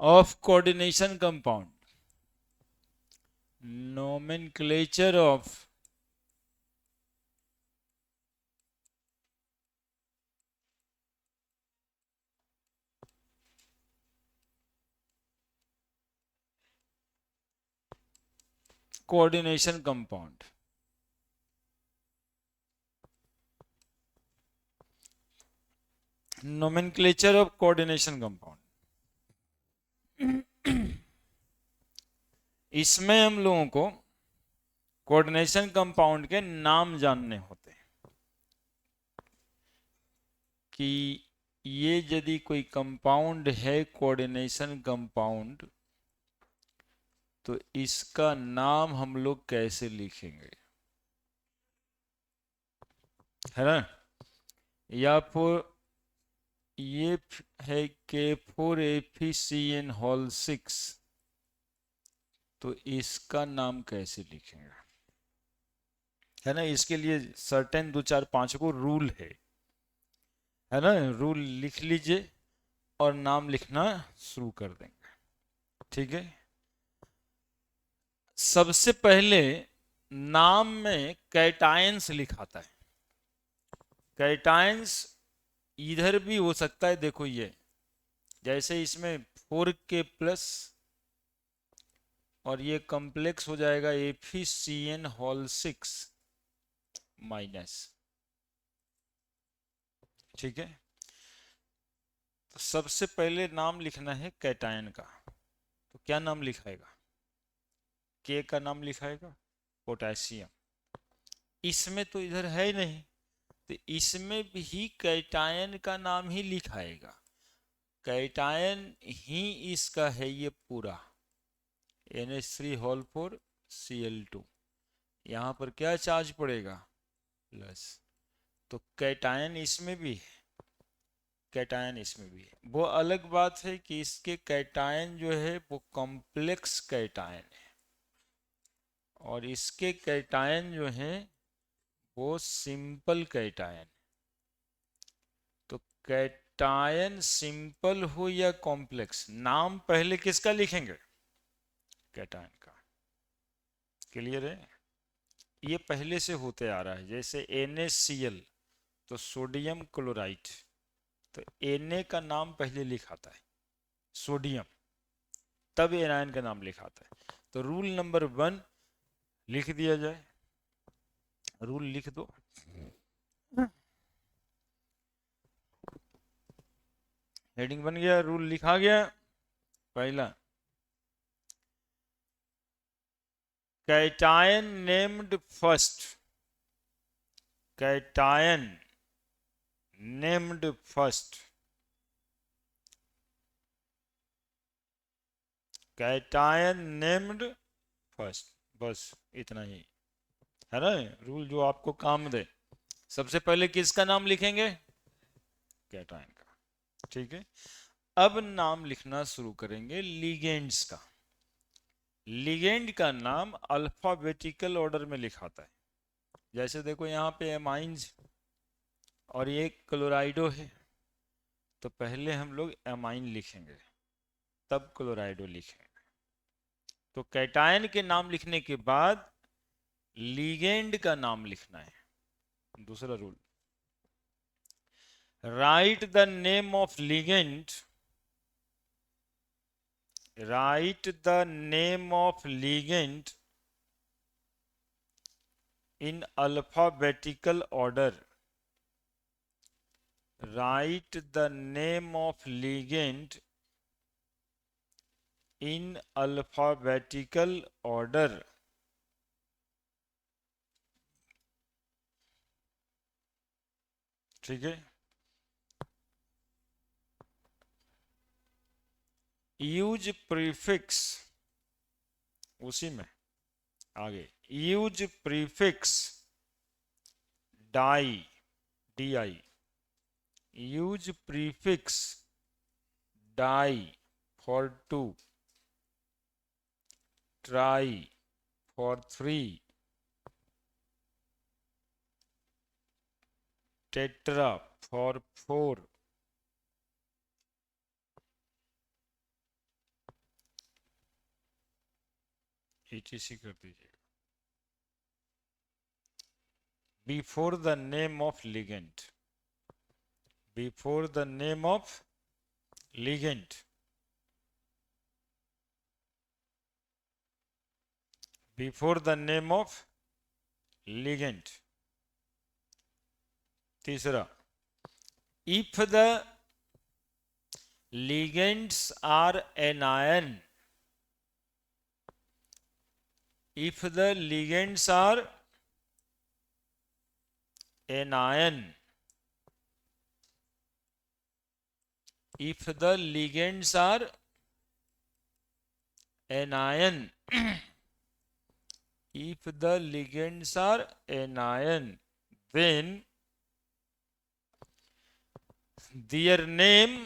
of coordination compound. Nomenclature of coordination compound. Nomenclature of coordination compound. इसमें हम लोगों को कोऑर्डिनेशन कंपाउंड के नाम जानने होते हैं कि ये यदि कोई कंपाउंड है कोऑर्डिनेशन कंपाउंड तो इसका नाम हम लोग कैसे लिखेंगे, है ना। या फिर ये है K4FeCN6 तो इसका नाम कैसे लिखेंगे, है ना। इसके लिए सर्टेन 2 4 5 को रूल है ना। रूल लिख लीजिए और नाम लिखना शुरू कर देंगे, ठीक है। सबसे पहले नाम में कैटायंस लिखाता है। कैटायंस इधर भी हो सकता है, देखो ये जैसे इसमें 4K+ और ये कॉम्प्लेक्स हो जाएगा FeCN6-, ठीक है। तो सबसे पहले नाम लिखना है कैटायन का, तो क्या नाम लिखाएगा, के का नाम लिखाएगा पोटेशियम। इसमें तो इधर है ही नहीं तो इसमें भी कैटायन का नाम ही लिखाएगा। कैटायन ही इसका है ये पूरा NH3 4Cl2। यहाँ पर क्या चार्ज पड़ेगा, प्लस। तो कैटायन इसमें भी है, कैटायन इसमें भी है। वो अलग बात है कि इसके कैटायन जो है वो कॉम्प्लेक्स कैटायन है और इसके कैटायन जो है वो सिंपल कैटायन। तो कैटायन सिंपल हो या कॉम्प्लेक्स, नाम पहले किसका लिखेंगे, कैटायन का। क्लियर है। ये पहले से होते आ रहा है, जैसे NaCl तो सोडियम क्लोराइड, तो Na का नाम पहले लिखाता है सोडियम, तब एनायन का नाम लिखाता है। तो रूल नंबर 1 लिख दिया जाए, रूल लिख दो। हेडिंग बन गया, रूल लिखा गया। पहला, cation named first, cation named first, cation named first, बस इतना ही है ना। रूल जो आपको काम दे, सबसे पहले किसका नाम लिखेंगे, कैटायन का, ठीक है। अब नाम लिखना शुरू करेंगे लिगेंड्स का। लिगेंड का नाम अल्फाबेटिकल ऑर्डर में लिखाता है। जैसे देखो यहाँ पे एमाइंस और ये क्लोराइडो है, तो पहले हम लोग एमाइन लिखेंगे तब क्लोराइडो लिखेंगे। तो कैटायन के नाम लिखने के बाद लिगेंड का नाम लिखना है। दूसरा rule, right the name of ligand, right the name of ligand in alphabetical order, write the name of ligand in alphabetical order। ठीक है। यूज प्रीफिक्स, उसी में आगे use prefix di, DI, use prefix di for 2, tri for 3, tetra for 4, ETC कर दीजिए before the name of ligand, before the name of ligand, before the name of ligand. तीसरा, if the ligands are anion, if the ligands are anion, if the ligands are anion, if the ligands are anion, then their name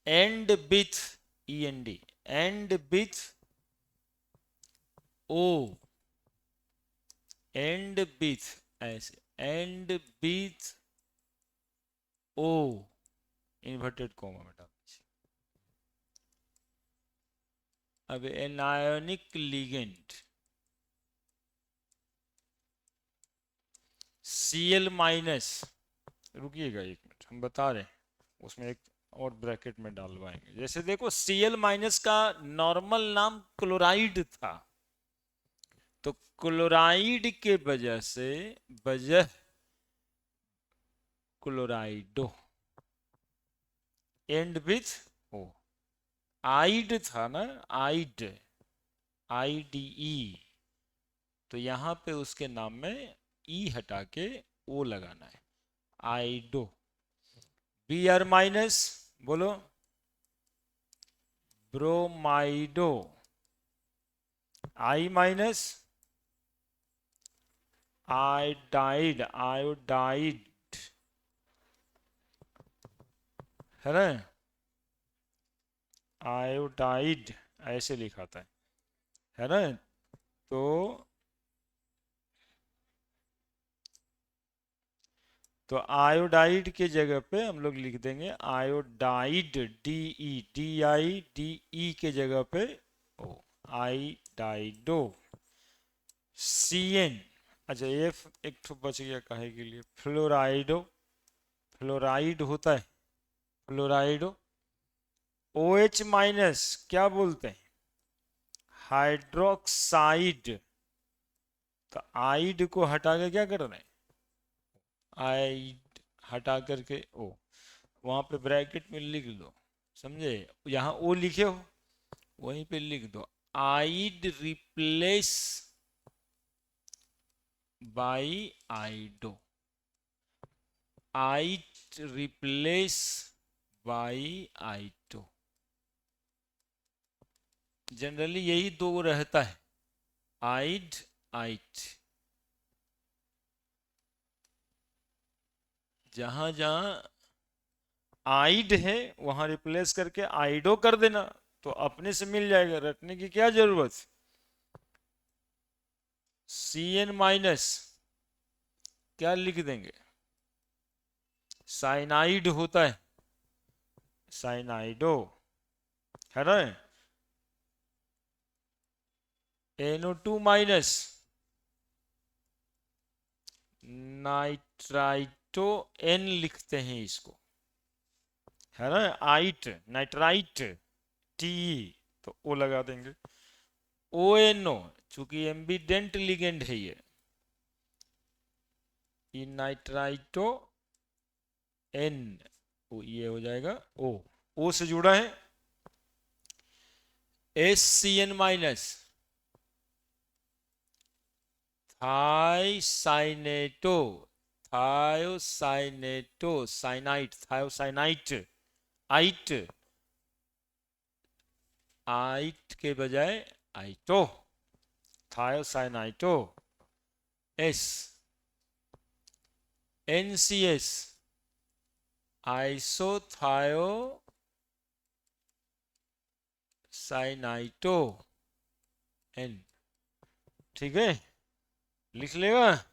end with END, end with O, end with ऐसे, end with O inverted coma में डाल दीजिए। अब anionic ligand Cl minus, रुकिएगा एक minute, हम बता रहे हैं, उसमें एक और ब्रैकेट में डालवाएंगे। जैसे देखो Cl माइनस का नॉर्मल नाम क्लोराइड था, तो क्लोराइड के वजह से वजह क्लोराइडो, एंड विथ ओ। आइड था ना, आइड, IDE, तो यहां पे उसके नाम में ई हटा के ओ लगाना है, आइडो। Br माइनस बोलो, ब्रोमाइडो। I माइनस आयोडाइड, आयोडाइड है ना, आयोडाइड ऐसे लिखा था, है ना। तो आयोडाइड के जगह पे हम लोग लिख देंगे आयोडाइड, DI के जगह पे ओ, आईडाइडो। CN, अच्छा ये एक तो बच गया काहे के लिए, फ्लोराइडो, फ्लोराइड होता है, फ्लोराइडो। OH माइनस क्या बोलते हैं, हाइड्रोक्साइड, तो आइड को हटा के क्या करना है, आइड हटा करके ओ, वहां पे ब्रैकेट में लिख दो, समझे, यहाँ ओ लिखे हो वहीं पे लिख दो, ide replace by ido, ide replace by ido. Generally यही दो रहता है, आइड आइट, जहां जहां आइड है वहां रिप्लेस करके आइडो कर देना, तो अपने से मिल जाएगा, रटने की क्या जरूरत। CN माइनस क्या लिख देंगे, साइनाइड होता है, साइनाइडो है ना। NO2 माइनस नाइट्राइटो, N लिखते हैं इसको, है ना, आइट, नाइट्राइट, टी, तो ओ लगा देंगे। ONO, चूंकि एम्बिडेंट लिगेंड है ये नाइट्राइटो N, ये हो जाएगा O से जुड़ा है। SCN माइनस थाइसाइनेटो, थायोसाइनेटो, साइनाइट, थायोसाइनाइट, आइट, आइट के बजाय आइटो, थायोसाइनाइटो। S NCS आइसोथायो साइनाइटो N, ठीक है, लिख लेगा।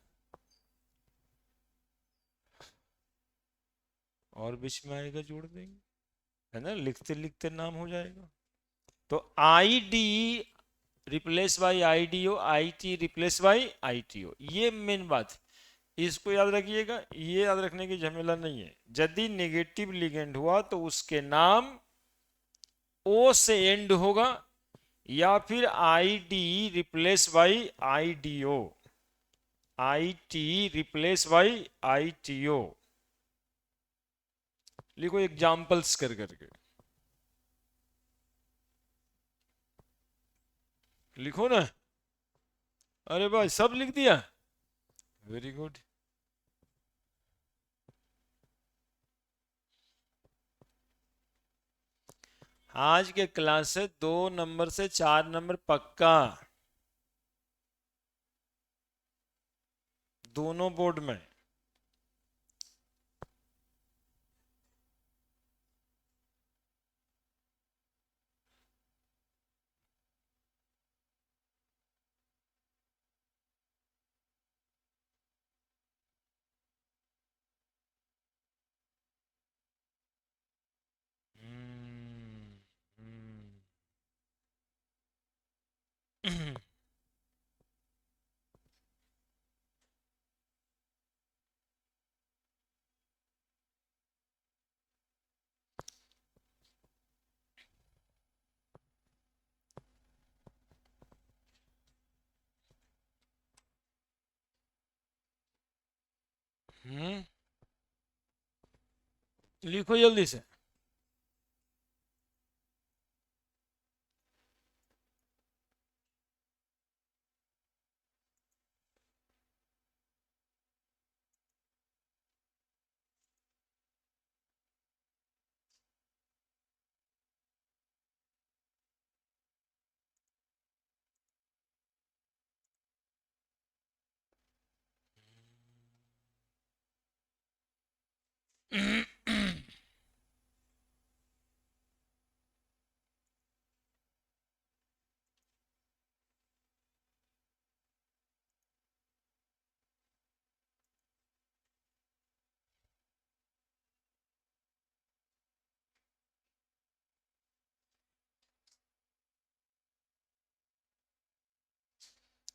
और बीच में आएगा जोड़ देंगे। है ना, लिखते लिखते नाम हो जाएगा। तो I D replace by I D O, I T replace by I T O, ये मेन बात है। इसको याद रखिएगा, ये याद रखने की झमेला नहीं है। यदि नेगेटिव लिगेंड हुआ तो उसके नाम ओ से एंड होगा, या फिर I D replace by I D O, I T replace by I T O. लिखो एग्जाम्पल्स कर करके लिखो ना। अरे भाई सब लिख दिया, वेरी गुड। आज के क्लास से 2 नंबर से 4 नंबर पक्का, दोनों बोर्ड में। हम्म, हम्म। लिखो जल्दी से।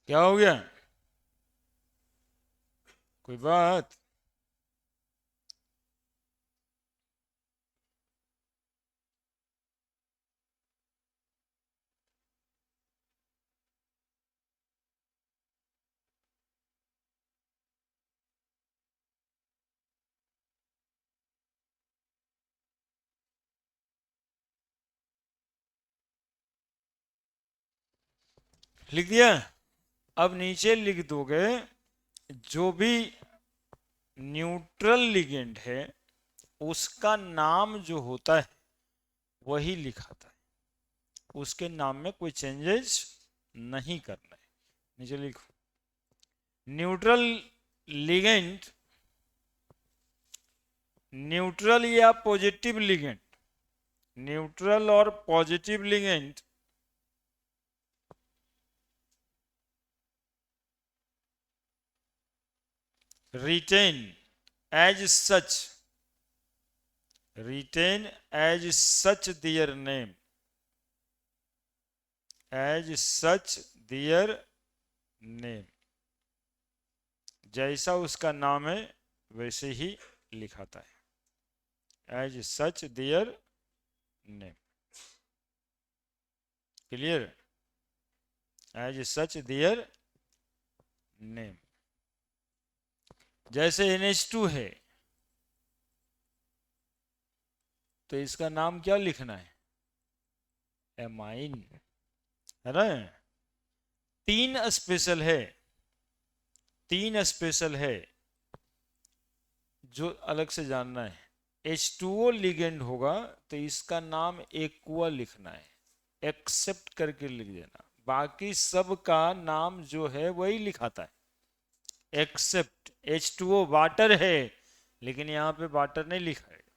क्या हो गया, कोई बात? लिख दिया? अब नीचे लिख दोगे, जो भी न्यूट्रल लिगेंड है उसका नाम जो होता है वही लिखाता है, उसके नाम में कोई चेंजेस नहीं करना है। नीचे लिखो, न्यूट्रल लिगेंड, न्यूट्रल या पॉजिटिव लिगेंड, न्यूट्रल और positive ligand retain as such, retain as such their name, as such their name, जैसा उसका नाम है वैसे ही लिखाता है, as such their name। Clear? as such their name। जैसे NH2 है तो इसका नाम क्या लिखना है? एमाइन, है ना? 3 स्पेशल है, 3 स्पेशल है जो अलग से जानना है। H2O लिगेंड होगा तो इसका नाम एक्वा लिखना है, एक्सेप्ट करके लिख देना। बाकी सब का नाम जो है वही लिखाता है एक्सेप्ट H2O। वाटर है लेकिन यहाँ पे वाटर नहीं लिखाएगा,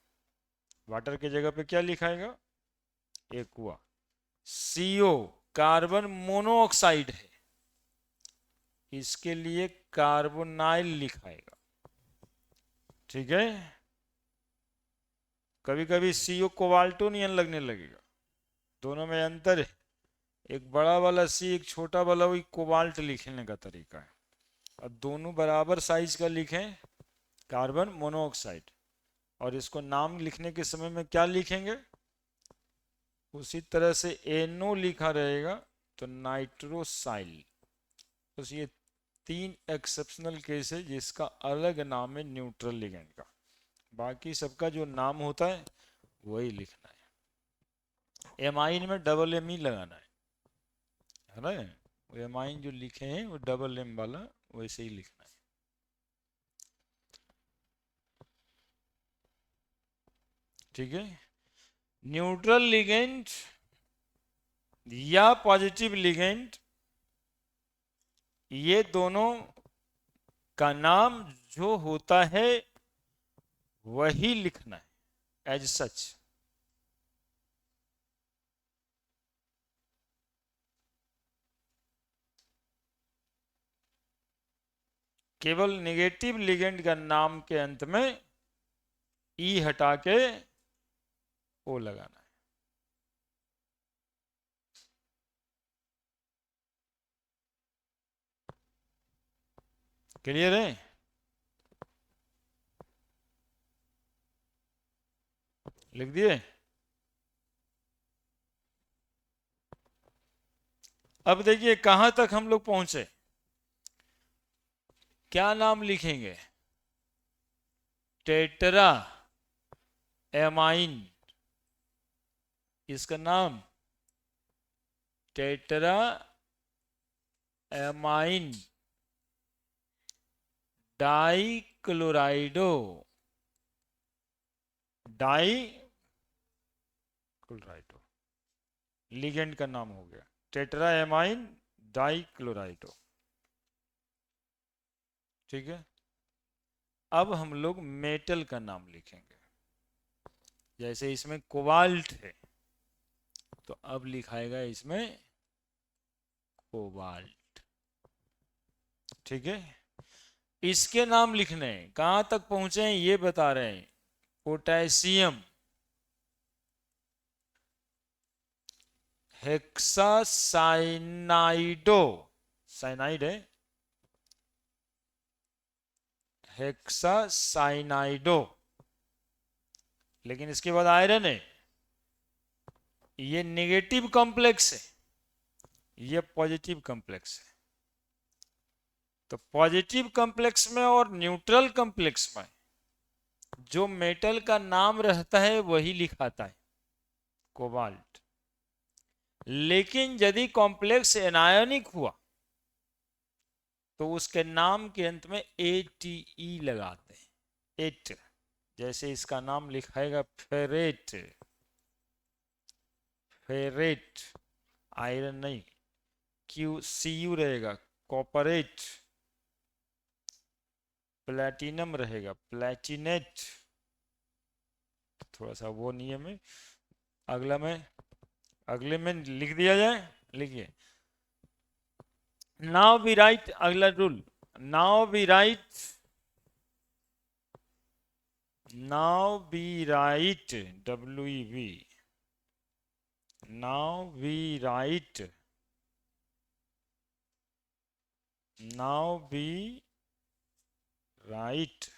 वाटर की जगह पे क्या लिखाएगा? एक्वा। CO कार्बन मोनोऑक्साइड है, इसके लिए कार्बोनाइल लिखाएगा। ठीक है? कभी कभी CO कोबाल्टोनियन लगने लगेगा, दोनों में अंतर है। एक बड़ा वाला C, एक छोटा वाला, वही कोबाल्ट लिखने का तरीका है। अब दोनों बराबर साइज का लिखें, कार्बन मोनोऑक्साइड, और इसको नाम लिखने के समय में क्या लिखेंगे, उसी तरह से NO लिखा रहेगा तो नाइट्रोसाइल। बस ये 3 एक्सेप्शनल केस है जिसका अलग नाम है न्यूट्रल लिगेंड का। बाकी सबका जो नाम होता है वही लिखना है। एमाइन में डबल M ही लगाना है ना। एमाइन जो लिखे हैं वो डबल M वाला वैसे ही लिखना है। ठीक है। न्यूट्रल लिगेंड या पॉजिटिव लिगेंड, ये दोनों का नाम जो होता है वही लिखना है एज सच। केवल नेगेटिव लिगेंड का नाम के अंत में ई हटा के ओ लगाना है। क्लियर है? लिख दिए? अब देखिए कहां तक हम लोग पहुंचे। क्या नाम लिखेंगे? टेट्रा एमाइन, इसका नाम टेट्रा एमाइन डाइक्लोराइडो, डाइक्लोराइडो लिगेंड का नाम हो गया टेट्रा एमाइन डाइक्लोराइडो। ठीक है। अब हम लोग मेटल का नाम लिखेंगे। जैसे इसमें कोबाल्ट है तो अब लिखाएगा इसमें कोबाल्ट। ठीक है। इसके नाम लिखने हैं, कहां तक पहुंचे हैं ये बता रहे हैं। पोटेशियम हेक्सासाइनाइडो, साइनाइड है, हेक्सासाइनाइडो, लेकिन इसके बाद आयरन है। ये नेगेटिव कॉम्प्लेक्स है, ये पॉजिटिव कॉम्प्लेक्स है। तो पॉजिटिव कॉम्प्लेक्स में और न्यूट्रल कॉम्प्लेक्स में जो मेटल का नाम रहता है वही लिखाता है, कोबाल्ट। लेकिन यदि कॉम्प्लेक्स एनायनिक हुआ तो उसके नाम के अंत में ATE लगाते हैं, एट। जैसे इसका नाम लिखाएगा फेरेट, फेरेट, आयरन नहीं, CU रहेगा, कॉपरेट, प्लेटिनम रहेगा, प्लेटिनेट। थोड़ा सा वो नियम है, अगले में लिख दिया जाए। लिखिए, नाउ वी राइट, अगला rule, now we write, WEV, now we write,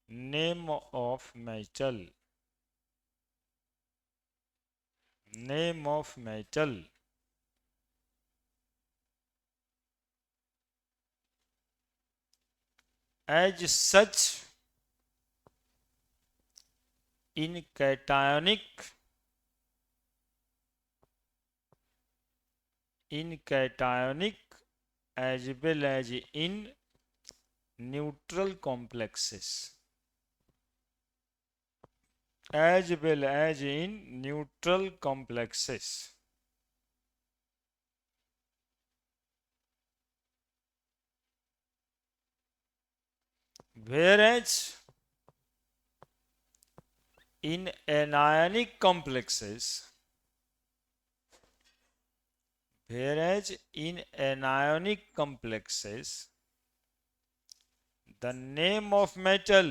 name of metal, as such in cationic, as well as in neutral complexes, whereas in anionic complexes, the name of metal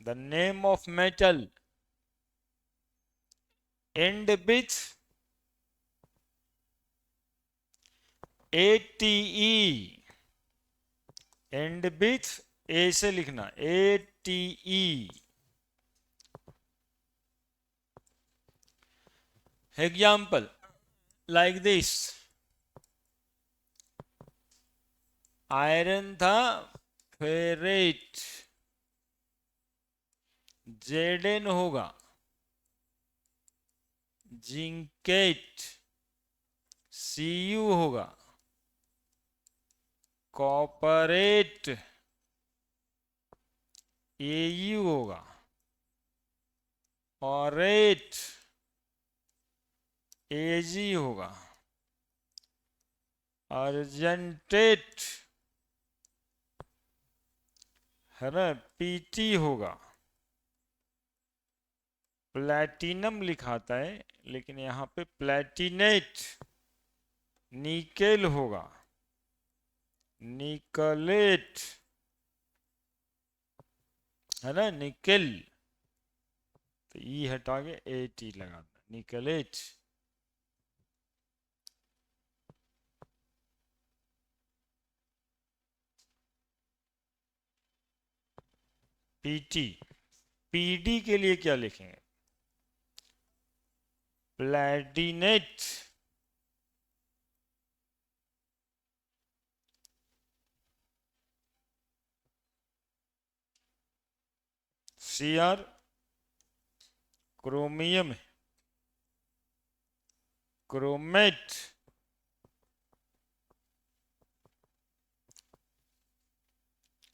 the name of metal end with ATE, end with A से लिखना ATE. Example like this, iron था ferret, Jayden होगा zincate, CU होगा cooperate, AU होगा ऑरेट, एजी होगा argentate, है ना, PT होगा, प्लैटिनम लिखाता है लेकिन यहाँ पे प्लैटिनेट, निकेल होगा निकलेट, है ना, निकेल, तो ई हटा के एटी लगा दो, निकलेट. पीटी, पीडी के लिए क्या लिखेंगे, प्लैटिनेट, सीआर क्रोमियम, क्रोमेट,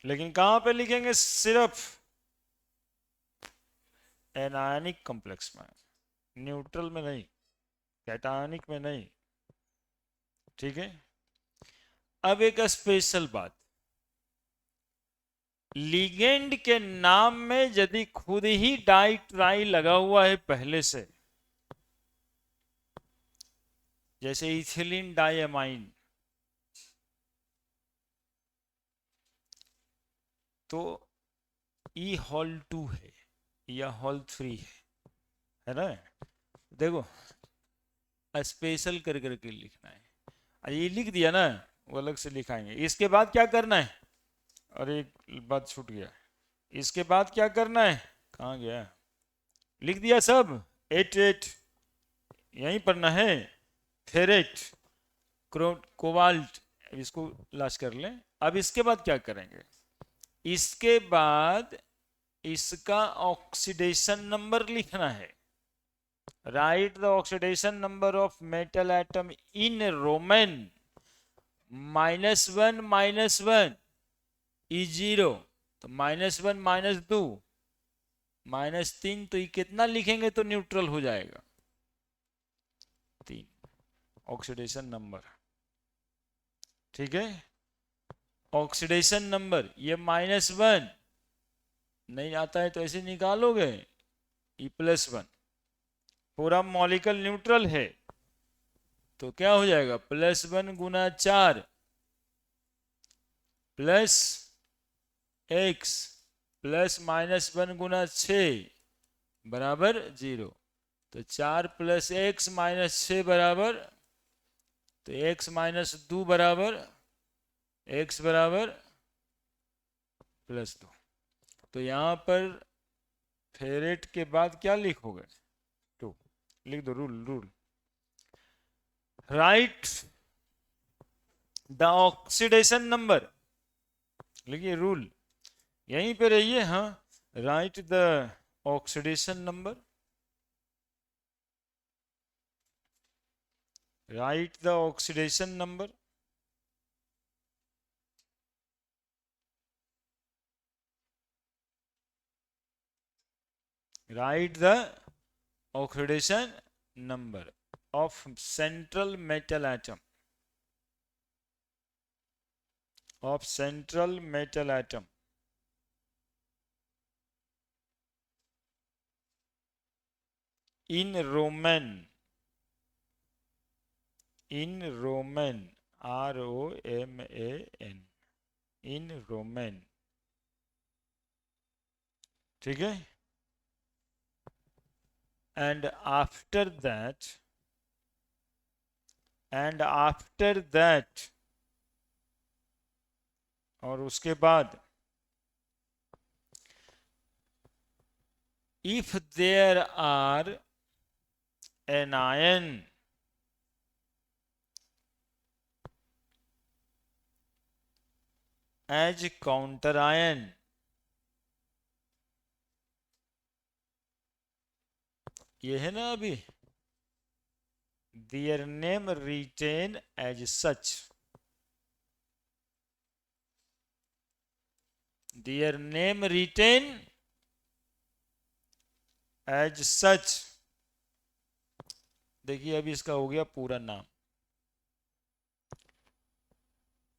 लेकिन कहां पे लिखेंगे, सिर्फ एनायनिक कॉम्प्लेक्स में, न्यूट्रल में नहीं, कैटायनिक में नहीं. ठीक है. अब एक स्पेशल बात, लिगेंड के नाम में यदि खुद ही डाई ट्राई लगा हुआ है पहले से, जैसे इथिलीन डाइअमाइन, तो ई हॉल 2 है या हॉल 3 है ना. देखो स्पेशल कर करके लिखना है, ये लिख दिया ना, वो अलग से लिखाएंगे. इसके बाद क्या करना है, अरे एक बात छूट गया, इसके बाद क्या करना है, कहाँ गया, लिख दिया सब, एट एट यहीं पढ़ना है, फेरेट, कोबाल्ट, इसको लास्ट कर लें. अब इसके बाद क्या करेंगे, इसके बाद इसका ऑक्सीडेशन नंबर लिखना है. Right the oxidation number of metal atom in Roman, -1 ई 0, तो -1 -2 -3, तो ये कितना लिखेंगे तो न्यूट्रल हो जाएगा, 3 ऑक्सीडेशन नंबर. ठीक है. ऑक्सीडेशन नंबर ये -1 नहीं आता है तो ऐसे निकालोगे, E+1, पूरा मॉलिक्यूल न्यूट्रल है तो क्या हो जाएगा, +1 गुना 4 प्लस x प्लस -1 गुना 6 बराबर 0, तो 4 + x - 6 बराबर, तो x - 2 बराबर x बराबर +2. तो यहां पर फेरेट के बाद क्या लिखोगे, 2 लिख दो. Rule right the oxidation number, लिखिए रूल यहीं पे रहिए. हाँ, right the oxidation number, right the oxidation number, write the oxidation number of central metal atom, of central metal atom in Roman, in Roman, ROMAN, in Roman. ठीक है, and after that और उसके बाद if there are anion as counter ion, ये है ना अभी, their name retain as such, their name retain as such। देखिए अभी इसका हो गया पूरा नाम,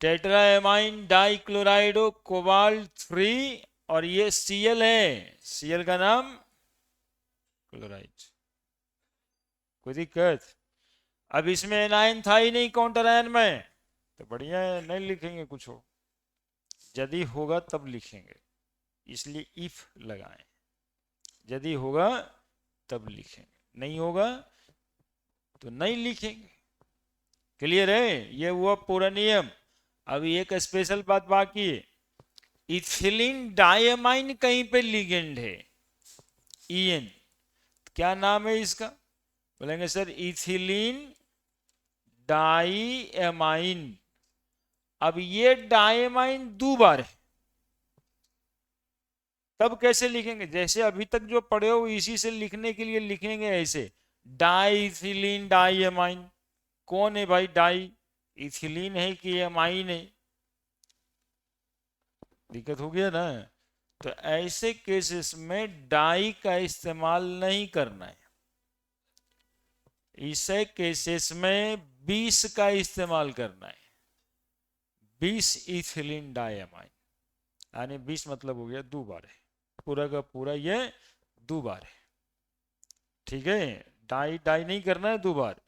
टेट्राएमाइन डाइक्लोराइडो कोबाल्ट 3, और ये Cl है, Cl का नाम क्लोराइड। कोई दिक्कत? अब इसमें एनायन था ही नहीं काउंटर आयन में, तो बढ़िया है, नहीं लिखेंगे कुछ हो, यदि होगा तब लिखेंगे, इसलिए इफ लगाएं, यदि होगा तब लिखेंगे, नहीं होगा तो नहीं लिखेंगे। क्लियर है? ये हुआ पूरा नियम। अभी एक स्पेशल बात बाकी है, इथिलीन डायमाइन कहीं पे लिगेंड है, ईएन, क्या नाम है इसका? बोलेंगे सर इथिलीन डाइएमाइन। अब ये डाइएमाइन दो बार है, तब कैसे लिखेंगे? जैसे अभी तक जो पढ़े हो इसी से लिखने के लिए लिखेंगे ऐसे, डाइथिलीन डाइएमाइन। कौन है भाई डाई? इथिलीन है कि एमाइन है? दिक्कत हो गया ना। तो ऐसे केसेस में डाई का इस्तेमाल नहीं करना है, ऐसे केसेस में 20 का इस्तेमाल करना है, 20 इथिलीन डाइएमाइन, यानी 20 मतलब हो गया दो बार है, पूरा का पूरा ये दो बार है। ठीक है, डाई डाई नहीं करना है दो बार,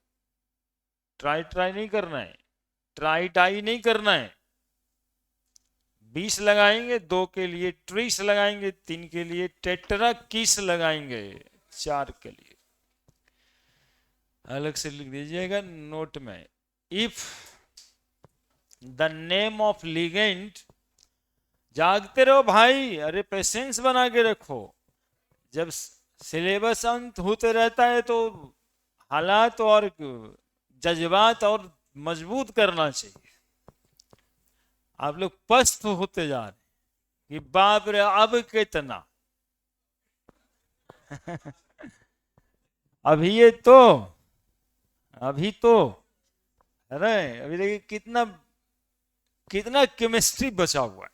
ट्राई ट्राई नहीं करना है, ट्राई डाई नहीं करना है। 20 लगाएंगे, 2 के लिए ट्रीस लगाएंगे, 3 के लिए टेट्रा किस लगाएंगे, 4 के लिए अलग से लिख दीजिएगा नोट में। If the name of ligand, जागते रहो भाई, अरे पेशेंस बना के रखो, जब सिलेबस अंत होते रहता है तो हालात और जज्बात और मजबूत करना चाहिए। आप लोग पस्त होते जा रहे कि बाप रे अब कितना अभी तो अरे अभी देखिए कितना कितना केमिस्ट्री बचा हुआ है,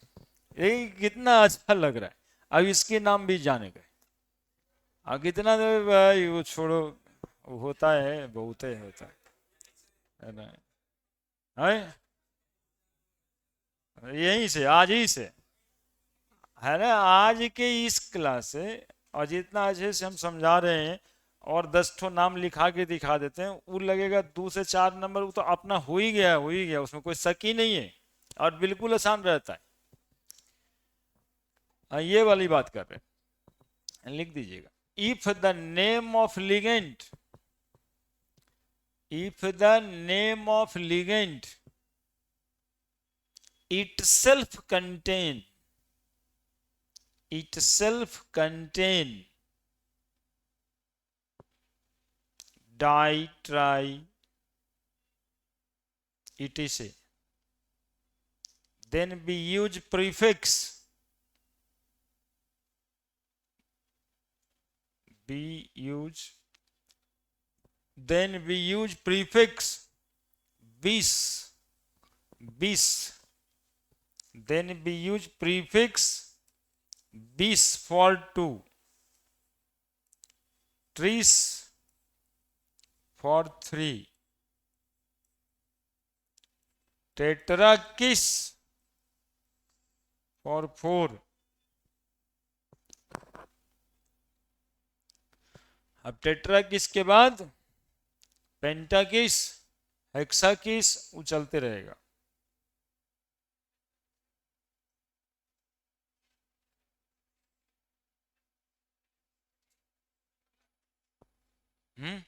ये कितना अच्छा लग रहा है। अब इसके नाम भी जाने गए, अब कितना भाई वो छोड़ो, होता है बहुत है, होता है ना, है यहीं से आज ही से है ना, आज के इस क्लास से, और जितना अच्छे से हम समझा रहे हैं और 10 ठो नाम लिखा के दिखा देते हैं, वो लगेगा 2 से 4 नंबर, वो तो अपना हो ही गया, उसमें कोई शक ही नहीं है, और बिल्कुल आसान रहता है। ये वाली बात कर रहे हैं, लिख दीजिएगा। If the name of ligand, if the name of ligand itself contain di, tri, etc, then we use prefix, then we use prefix bis, then we use prefix bis for 2, tris for 3, tetrakis for 4। अब tetrakis के बाद पेंटाकिस, हेक्साकिस, वो चलते रहेगा। हम्म।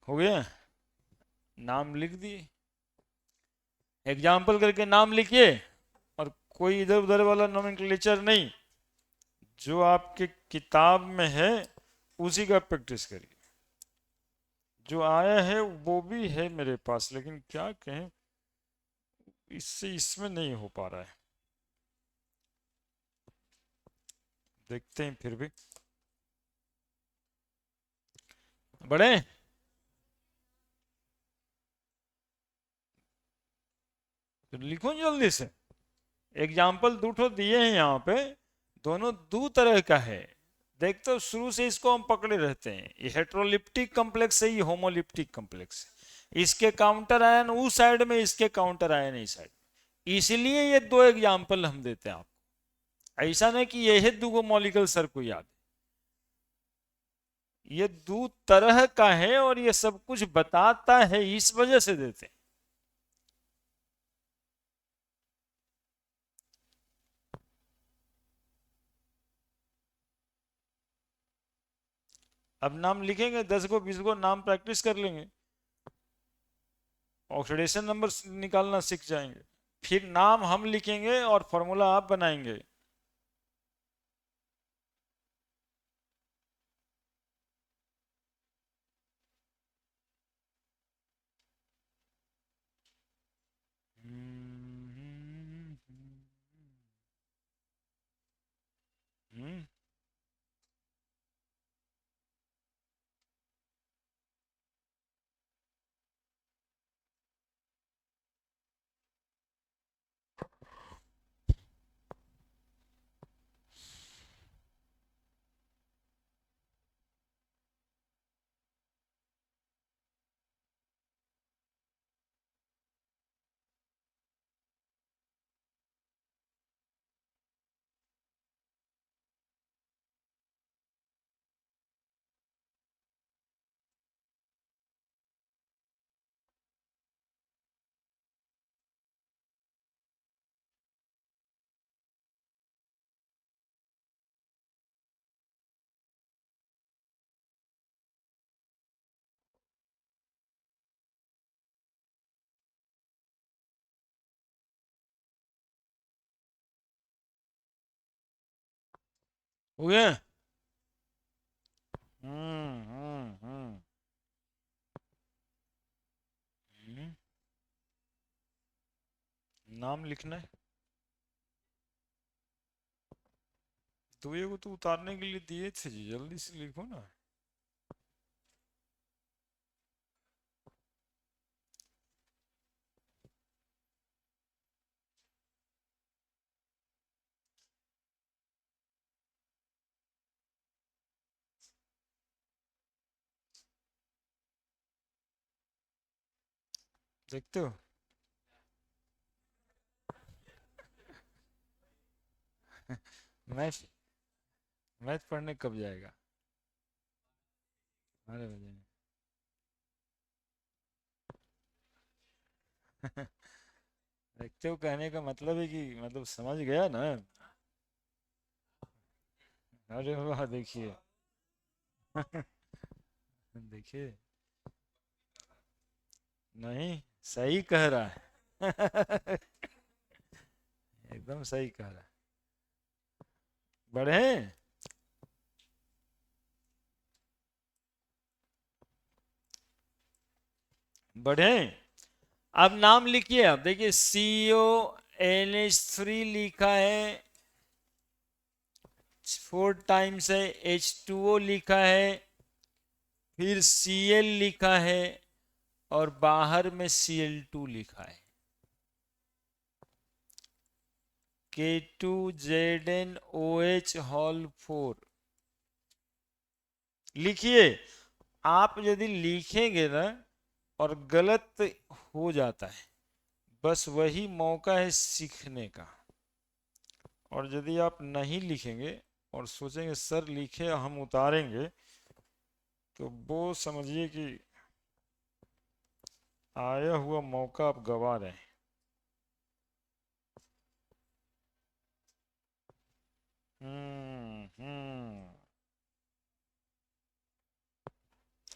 हो गया, नाम लिख दिए, एग्जाम्पल करके नाम लिखिए, और कोई इधर उधर वाला नोमेनक्लेचर नहीं, जो आपके किताब में है उसी का प्रैक्टिस करिए। जो आया है वो भी है मेरे पास, लेकिन क्या कहें, इससे इसमें नहीं हो पा रहा है, देखते हैं फिर भी। बढ़े, तो लिखो जल्दी से। एग्जाम्पल दो ठो दिए हैं यहाँ पे, दोनों दो तरह का है। देखते हो, शुरू से इसको हम पकड़े रहते हैं, ये हेट्रोलिप्टिक कॉम्प्लेक्स है, ये होमोलिप्टिक कॉम्प्लेक्स है। इसके काउंटर आयन उस साइड में, इसके काउंटर आयन इस साइड में, इसलिए ये दो एग्जाम्पल हम देते हैं आपको। ऐसा नहीं कि यही दो मॉलिक्यूल सर को याद है, ये दो तरह का है और ये सब कुछ बताता है, इस वजह से देते हैं। अब नाम लिखेंगे, 10 को 20 को नाम प्रैक्टिस कर लेंगे, ऑक्सीडेशन नंबर निकालना सीख जाएंगे, फिर नाम हम लिखेंगे और फॉर्मूला आप बनाएंगे। हम्म। हो गया। हम्म हम्म हम्म हम्म। नाम लिखना है, तो ये को तो उतारने के लिए दिए थे जी, जल्दी से लिखो ना। देखते हो, मैथ मैथ पढ़ने कब जाएगा? अरे बजे। देखते हो, कहने का मतलब है कि मतलब समझ गया ना। अरे वाह, देखिए। देखिए, नहीं, सही कह रहा है। एकदम सही कह रहा है। बढ़े, बढ़े। अब नाम लिखिए, अब देखिए, CO NH3 लिखा है, 4 टाइम्स है, H2O लिखा है, फिर Cl लिखा है, और बाहर में Cl2 लिखा है, K2ZnOH होल 4 लिखिए। आप यदि लिखेंगे ना और गलत हो जाता है, बस वही मौका है सीखने का। और यदि आप नहीं लिखेंगे और सोचेंगे सर लिखे हम उतारेंगे, तो वो समझिए कि आया हुआ मौका आप गवा रहे हैं।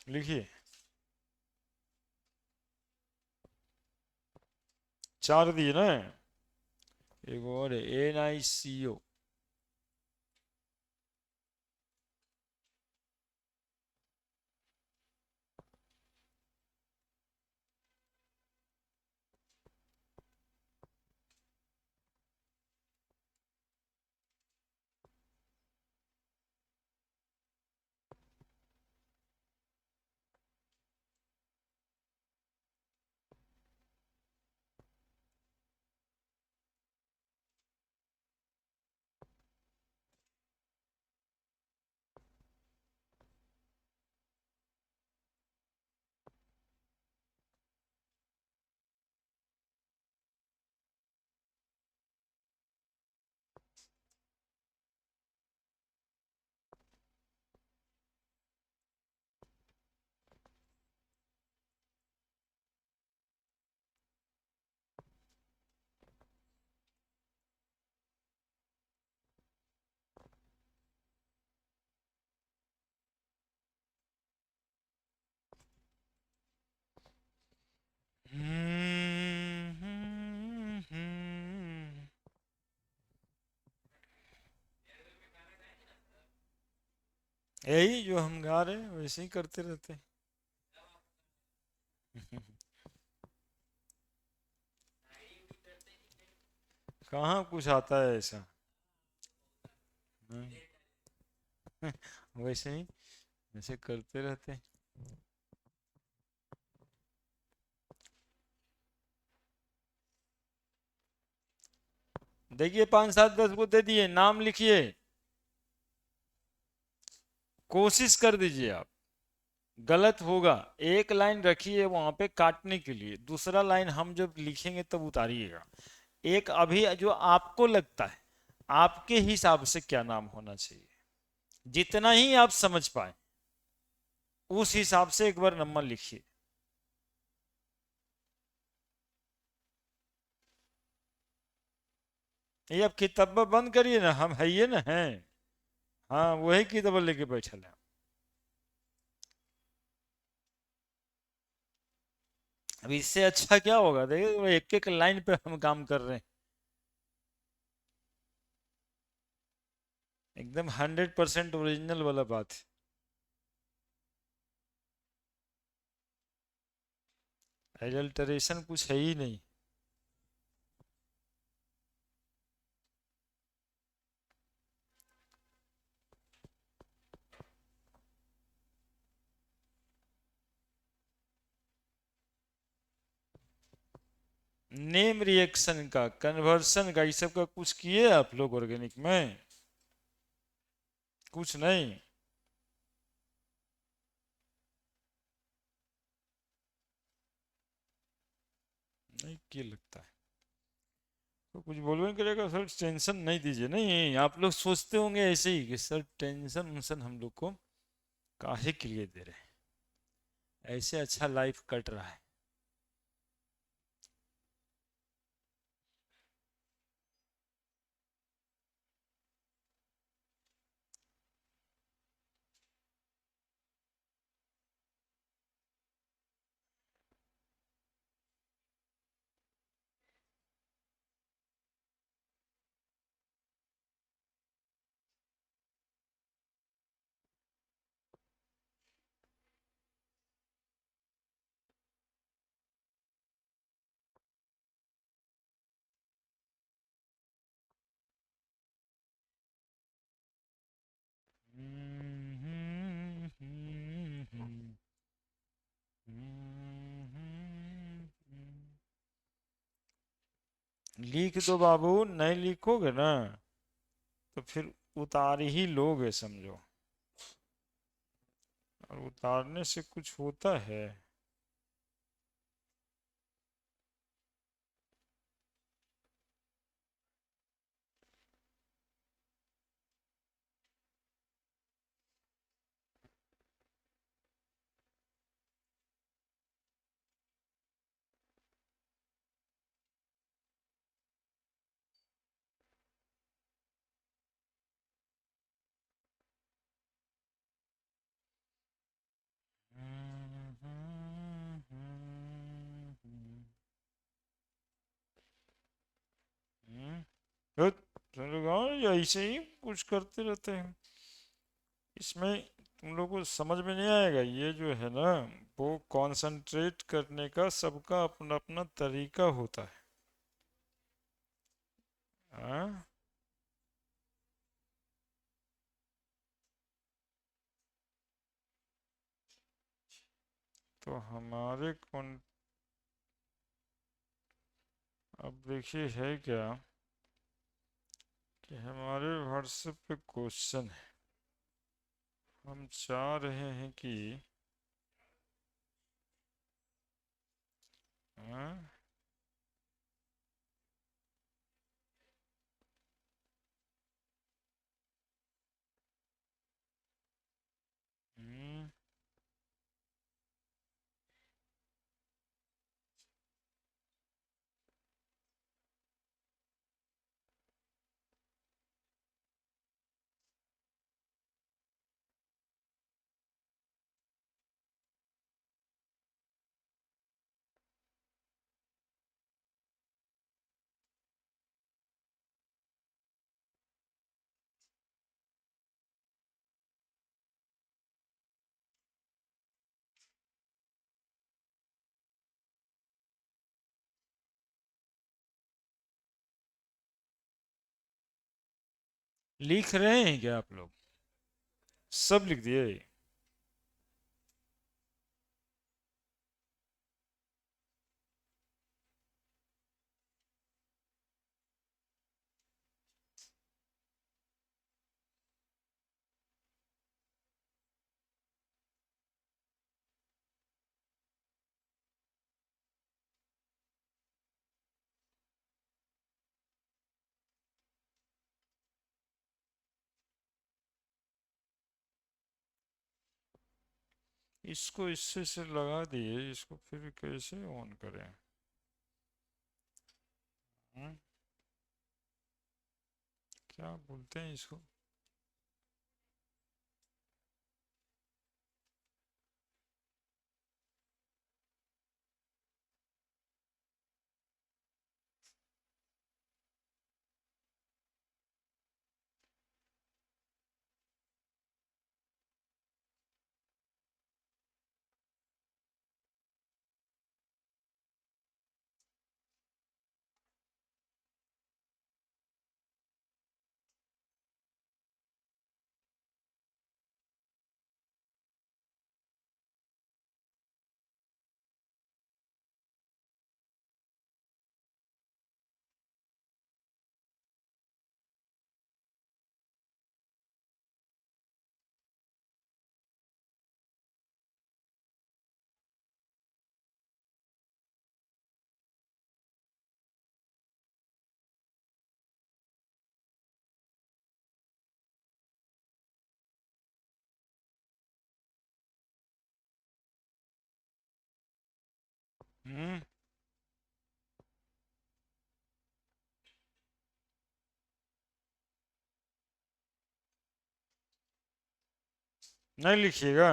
लिखिए। 4 दिए ना। एक और है NICO। यही जो हम गा रहे हैं वैसे ही करते रहते हैं। कहाँ कुछ आता है ऐसा। हाँ, वैसे ही ऐसे करते रहते हैं। देखिए 5 7 10 को दे दिए, नाम लिखिए। कोशिश कर दीजिए आप। गलत होगा। एक लाइन रखिए वहां पे काटने के लिए, दूसरा लाइन हम जब लिखेंगे तब उतारिएगा। एक अभी जो आपको लगता है आपके हिसाब से क्या नाम होना चाहिए, जितना ही आप समझ पाए उस हिसाब से एक बार नंबर लिखिए। ये अब किताब बंद करिए ना, हम है ये ना हैं। हाँ वही किताब लेके बैठल है। अब इससे अच्छा क्या होगा, देखिए एक एक लाइन पे हम काम कर रहे हैं। एकदम 100% ओरिजिनल वाला बात है। एडल्टरेशन कुछ है ही नहीं। नेम रिएक्शन का, कन्वर्सन का, ये सब का कुछ किए आप लोग ऑर्गेनिक में? कुछ नहीं। नहीं किए लगता है। तो कुछ बोलबे नहीं करेगा सर, टेंशन नहीं दीजिए। नहीं आप लोग सोचते होंगे ऐसे ही कि सर टेंशन उन्शन हम लोग को काहे के लिए दे रहे हैं, ऐसे अच्छा लाइफ कट रहा है। लिख दो बाबू, नहीं लिखोगे ना तो फिर उतार ही लोगे समझो। और उतारने से कुछ होता है? हट, तुम लोग हाँ ऐसे ही कुछ करते रहते हैं इसमें। तुम लोग को समझ में नहीं आएगा ये जो है ना, वो कंसंट्रेट करने का सबका अपना अपना तरीका होता है। हाँ, तो हमारे कौन, अब देखिए है क्या कि हमारे व्हाट्सएप पे क्वेश्चन है। हम चाह रहे हैं कि हाँ, हम्म, लिख रहे हैं क्या आप लोग? सब लिख दिए? इसको इससे से लगा दिए, इसको फिर कैसे ऑन करें? हम्म, क्या बोलते हैं इसको? हम्म, नहीं लिखिएगा।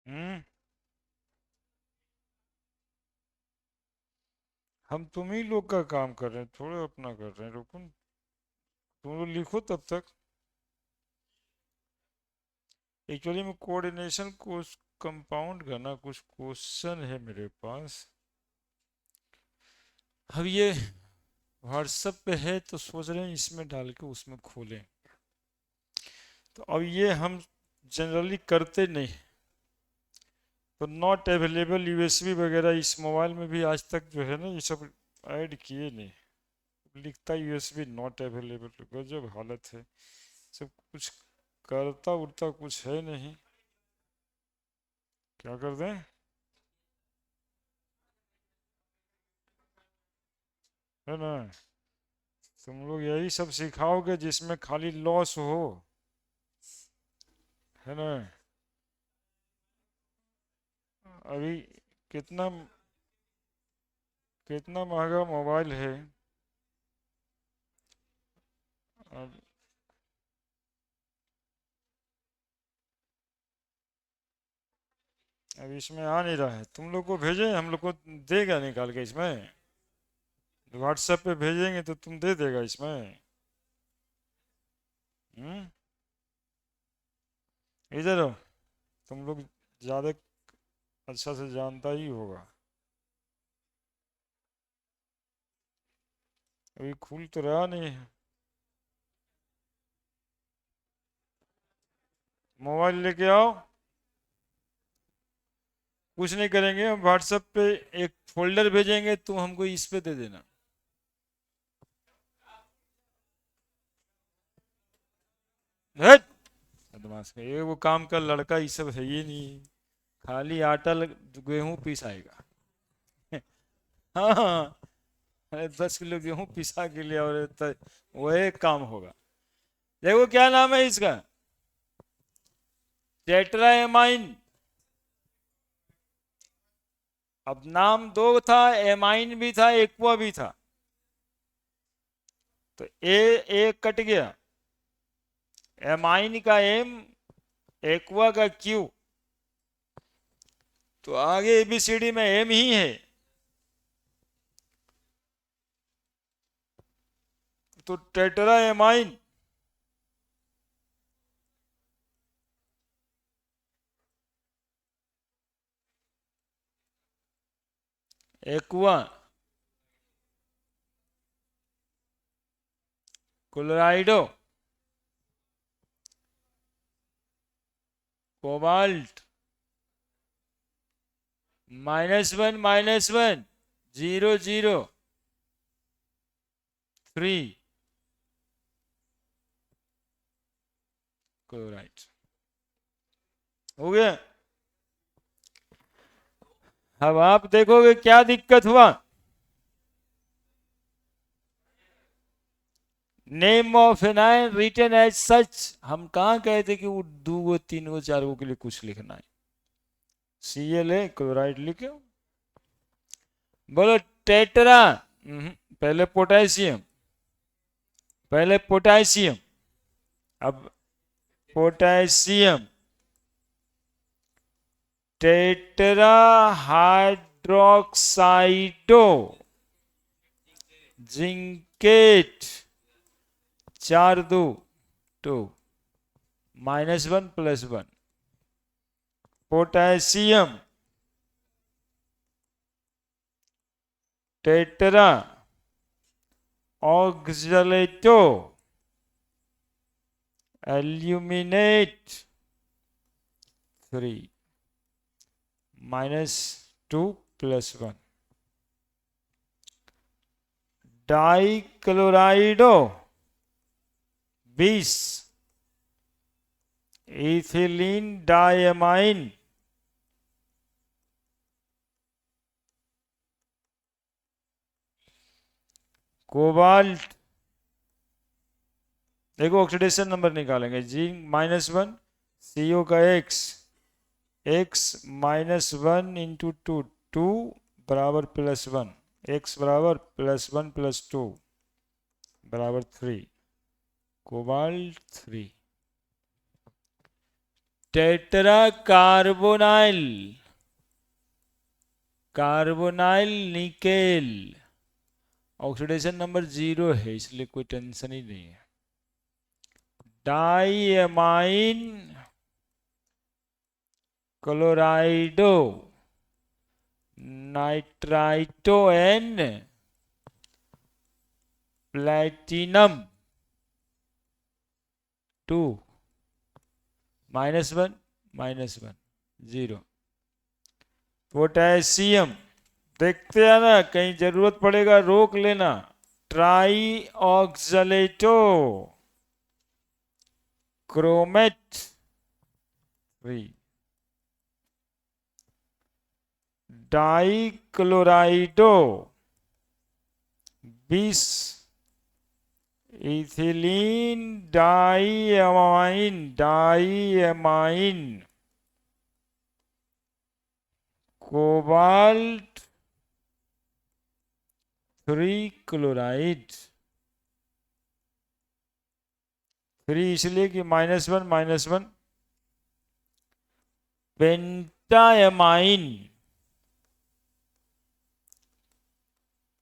हम्म, हम तुम ही लोग का काम कर रहे हैं, थोड़े अपना कर रहे हैं। रुको, तुम लोग लिखो तब तक। एक्चुअली में कोऑर्डिनेशन को कंपाउंड का ना कुछ क्वेश्चन है मेरे पास। अब ये व्हाट्सएप पे है तो सोच रहे हैं इसमें डाल के उसमें खोलें। तो अब ये हम जनरली करते नहीं, तो नॉट अवेलेबल यूएसबी वगैरह इस मोबाइल में भी आज तक जो है ना ये सब ऐड किए नहीं। लिखता यूएसबी नॉट अवेलेबल, गजब हालत है। सब कुछ करता उड़ता कुछ है नहीं। क्या कर दें? है ना, तुम लोग यही सब सिखाओगे जिसमें खाली लॉस हो, है ना। अभी कितना कितना महंगा मोबाइल है। अब अब इसमें आ नहीं रहा है, तुम लोग को भेजें, हम लोग को देगा निकाल के इसमें। व्हाट्सएप पे भेजेंगे तो तुम दे देगा इसमें। हम्म, इधर हो, तुम लोग ज़्यादा अच्छा से जानता ही होगा। अभी खुल तो रहा नहीं है। मोबाइल लेके आओ। कुछ नहीं करेंगे, हम व्हाट्सएप पे एक फोल्डर भेजेंगे, तुम हमको इस पे दे देना। हट, बदमाश का ये वो काम का लड़का ये सब है ही नहीं। खाली गेहूं पिसाएगा। हाँ हाँ, अरे 10 किलो गेहूं पिसा के लिए और वही काम होगा। देखो क्या नाम है इसका, टेट्राएमाइन। अब नाम दो था, एमाइन भी था, एक्वा भी था, तो ए कट गया। एमाइन का एम, एक्वा का क्यू, तो आगे एबीसीडी में एम ही है। तो tetraammine, aqua, chlorido, cobalt, -1 0 0 3 chloride. हो गया। अब आप देखोगे क्या दिक्कत हुआ। Name of anion written as such, हम कहाँ कहते कि वो 2 3 4 के लिए कुछ लिखना है। Cl क्लोराइड लिखे, बोलो टेट्रा। पहले पोटेशियम, पहले पोटेशियम, अब potassium, tetra hydroxido zincate, 4 2 2 -1 +1, potassium, tetra oxalato aluminate 3 -2 +1, dichlorido 20, ethylene diamine, cobalt. देखो ऑक्सीडेशन नंबर निकालेंगे, जिंक -1, CO का x, x -1 × 2, 2 बराबर +1, x बराबर +1 + 2 बराबर 3, cobalt 3। Tetra carbonyl, carbonyl nickel, oxidation number 0 है इसलिए कोई टेंशन ही नहीं है। डाईएमाइन क्लोराइडो नाइट्राइटो एन प्लेटिनम 2 -1 -1 0। पोटेशियम देखते हैं ना, कहीं जरूरत पड़ेगा रोक लेना। Try ऑक्सलेटो chromate 3, die chlorido 20, ethylene डाईएमाइन, डाईएमाइन cobalt 3 chloride, 3 इसलिए कि -1 -1। पेंटाएमाइन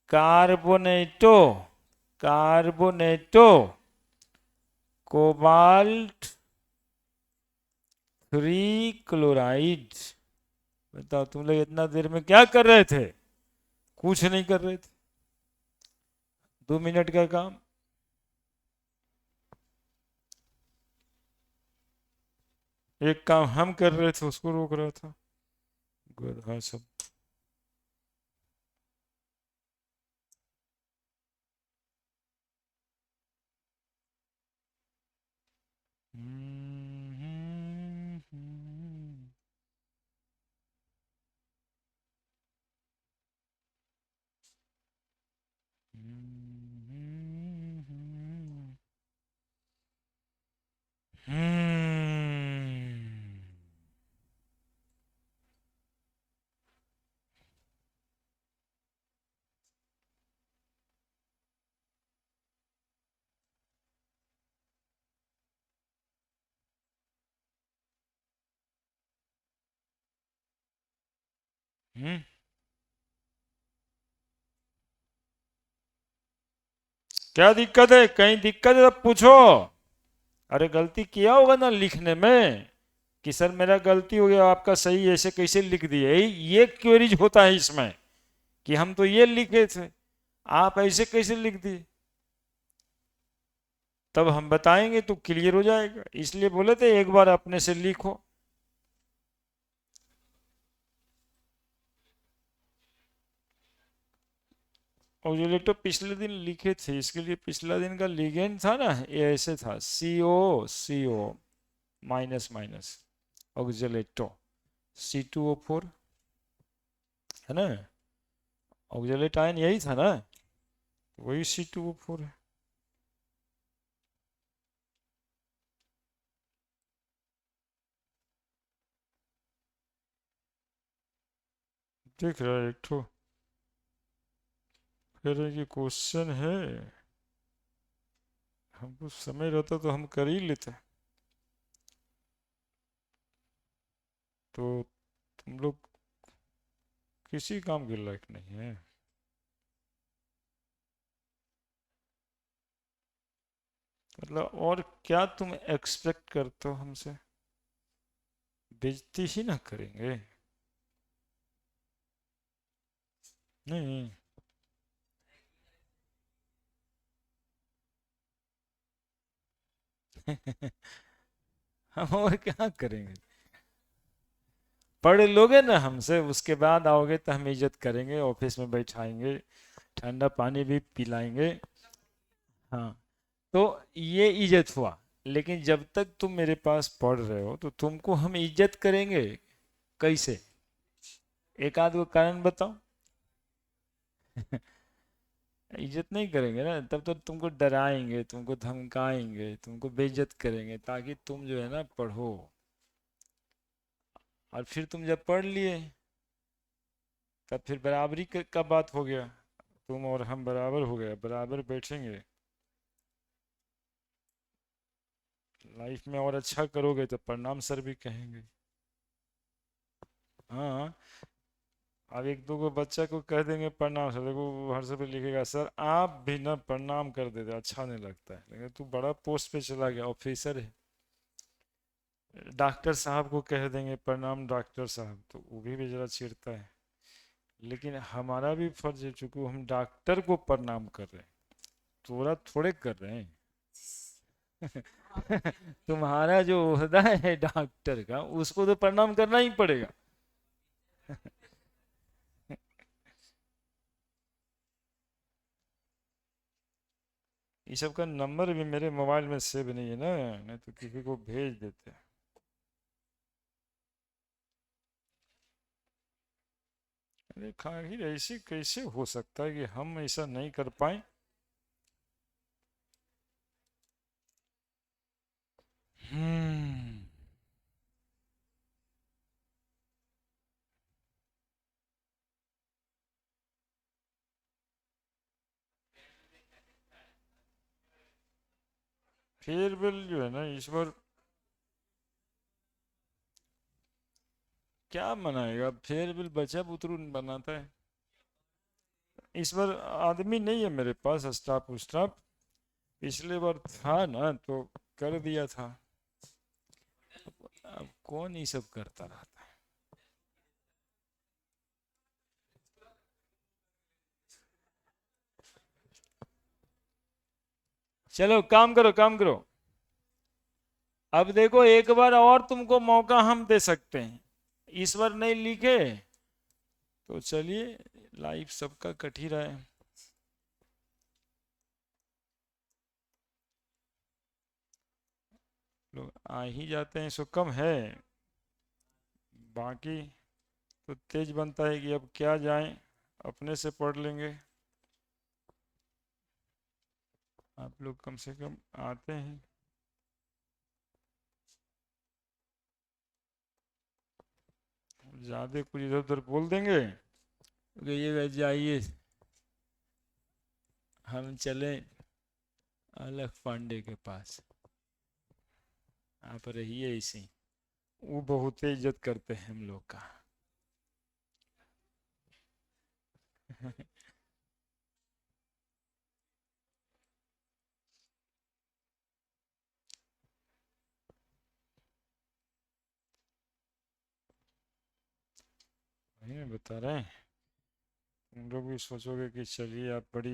कार्बोनेटो, कार्बोनेटो कोबाल्ट 3 क्लोराइड। बताओ तुम लोग इतना देर में क्या कर रहे थे? कुछ नहीं कर रहे थे, 2 मिनट का काम। एक काम हम कर रहे थे उसको रोक रहा था, गधा सब। क्या दिक्कत है? कहीं दिक्कत है तो पूछो। अरे गलती किया होगा ना लिखने में कि सर मेरा गलती हो गया, आपका सही ऐसे कैसे लिख दिए, ये क्वेरीज होता है इसमें कि हम तो ये लिखे थे, आप ऐसे कैसे लिख दिए। तब हम बताएंगे तो क्लियर हो जाएगा, इसलिए बोले थे एक बार अपने से लिखो। और ये तो पिछले दिन लिखे थे, इसके लिए पिछला दिन का लिगेंड था ना, ये ऐसे था CO minus minus oxalato C2O4 है ना, ऑक्जेलेट आयन यही था ना, वही C2O4 है। देख रहा है एक ठो फिर ये क्वेश्चन है, हमको समय रहता तो हम कर ही लेते, तो तुम लोग किसी काम के लायक नहीं है। मतलब और क्या तुम एक्सपेक्ट करते हो हमसे? बेइज्जती ही ना करेंगे? नहीं। हम और क्या करेंगे? पढ़ लोगे ना हमसे, उसके बाद आओगे तो हम इज्जत करेंगे, ऑफिस में बैठाएंगे, ठंडा पानी भी पिलाएंगे। हाँ, तो ये इज्जत हुआ। लेकिन जब तक तुम मेरे पास पढ़ रहे हो तो तुमको हम इज्जत करेंगे कैसे? एक आध को कारण बताओ। इज्जत नहीं करेंगे ना, तब तो तुमको डराएंगे, तुमको धमकाएंगे, तुमको बेइज्जत करेंगे, ताकि तुम जो है ना पढ़ो। और फिर तुम जब पढ़ लिए तब फिर बराबरी का बात हो गया, तुम और हम बराबर हो गए, बराबर बैठेंगे। लाइफ में और अच्छा करोगे तो प्रणाम सर भी कहेंगे। हाँ, अब एक दो को बच्चा को कह देंगे प्रणाम सर, देखो वो व्हाट्सएप पे लिखेगा सर आप भी ना प्रणाम कर देते, अच्छा नहीं लगता है, लेकिन तू बड़ा पोस्ट पे चला गया, ऑफिसर है। डॉक्टर साहब को कह देंगे प्रणाम डॉक्टर साहब, तो वो भी जरा चिढ़ता है। लेकिन हमारा भी फर्ज है, चूंकि हम डॉक्टर को प्रणाम कर रहे हैं, थोड़ा थोड़े कर रहे हैं। तुम्हारा जो ओहदा है डॉक्टर का, उसको तो प्रणाम करना ही पड़ेगा। ये सब का नंबर भी मेरे मोबाइल में सेव नहीं है ना, नहीं तो किसी को भेज देते। अरे खाहिर ऐसे कैसे हो सकता है कि हम ऐसा नहीं कर पाए। हम्म। फेयरवेल जो है ना इस बार, क्या मनाएगा फेयरवेल, बच्चा बुतरू बनाता है। इस बार आदमी नहीं है मेरे पास, स्टाफ उस्टाफ। पिछले बार था ना तो कर दिया था। अब कौन ये सब करता रहता है। चलो काम करो काम करो। अब देखो एक बार और तुमको मौका हम दे सकते हैं, इस बार नहीं लिखे तो चलिए, लाइफ सबका कट ही रहा है। लोग आ ही जाते हैं, सो कम है। बाकी तो तेज बनता है कि अब क्या जाएं, अपने से पढ़ लेंगे। आप लोग कम से कम आते हैं। ज़्यादा कुछ इधर उधर बोल देंगे, कहिएगा जाइए हम चले अलग पांडे के पास, आप रहिए इसी। वो बहुत इज्जत करते हैं हम लोग का। वही मैं बता रहे हैं, तुम लोग भी सोचोगे कि चलिए आप बड़ी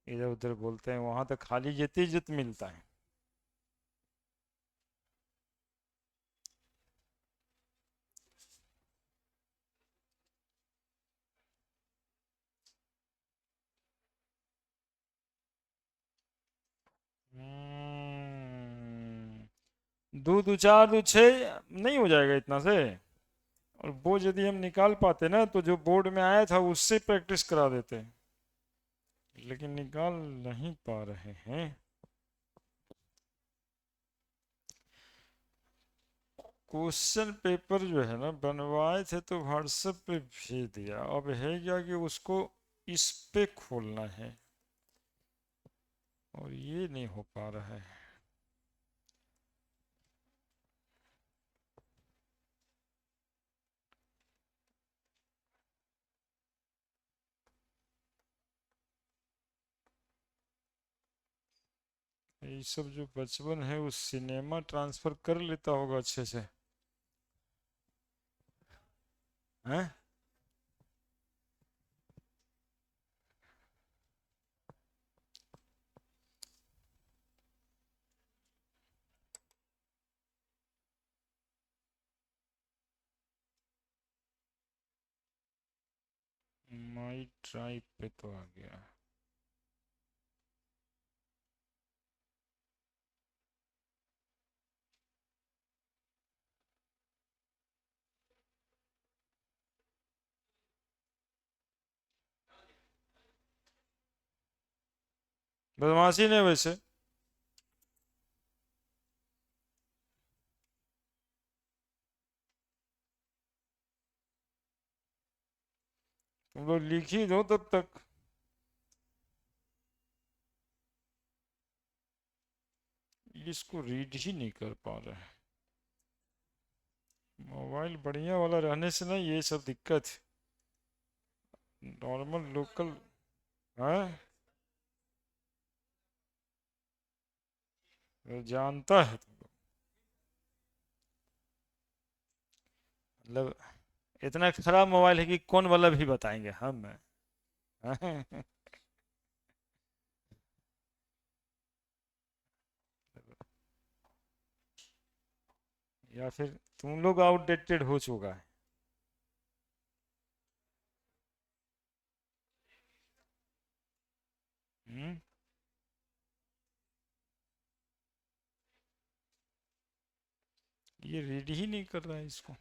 इधर उधर बोलते हैं, वहां तो खाली इज्जत इज्जत मिलता है। दो दो चार दो छः नहीं हो जाएगा इतना से। और वो यदि हम निकाल पाते ना तो जो बोर्ड में आया था उससे प्रैक्टिस करा देते, लेकिन निकाल नहीं पा रहे हैं। क्वेश्चन पेपर जो है ना बनवाए थे तो व्हाट्सएप पे भेज दिया, अब है क्या कि उसको इस पे खोलना है, और ये नहीं हो पा रहा है। ये सब जो बचपन है उस सिनेमा ट्रांसफर कर लेता होगा अच्छे से। हैं। माई ट्राइब पे तो आ गया। बदमाशी नहीं वैसे। तुम लोग लिख ही दो तब तक। मोबाइल इसको रीड ही नहीं कर पा रहा है। मोबाइल बढ़िया वाला रहने से ना ये सब दिक्कत, नॉर्मल लोकल है, वो जानता है तो, मतलब इतना खराब मोबाइल है कि कौन वाला भी बताएंगे हम। या फिर तुम लोग आउटडेटेड हो चुका है। हम्म। ये रीड ही नहीं कर रहा है इसको।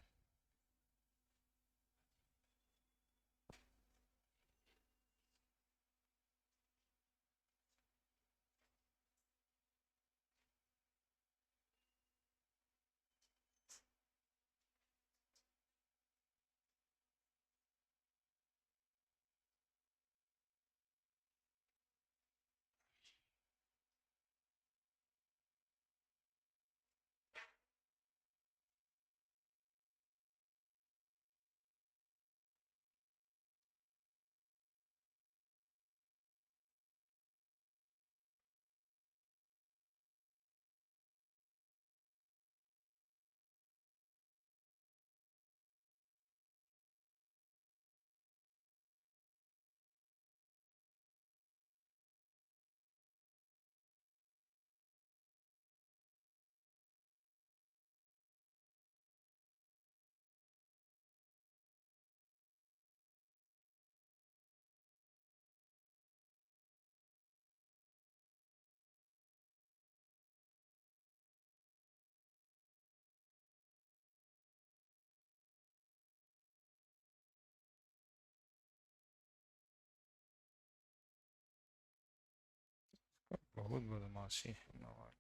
बहुत बदमाशी है मोबाइल।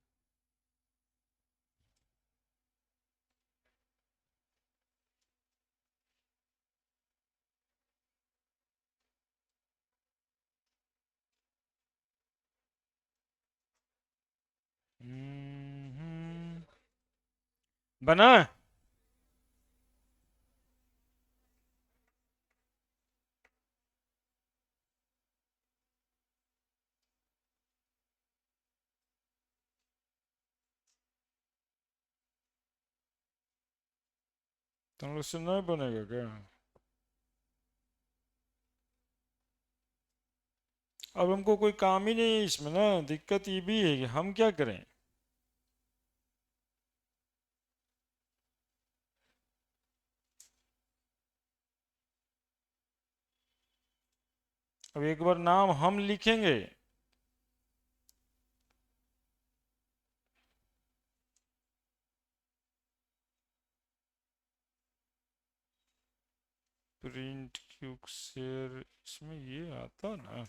बना। तुम लोग से नहीं बनेगा क्या? अब हमको कोई काम ही नहीं है इसमें ना, दिक्कत ये भी है कि हम क्या करें। अब एक बार नाम हम लिखेंगे, प्रिंट क्यूक शेयर, इसमें ये आता ना।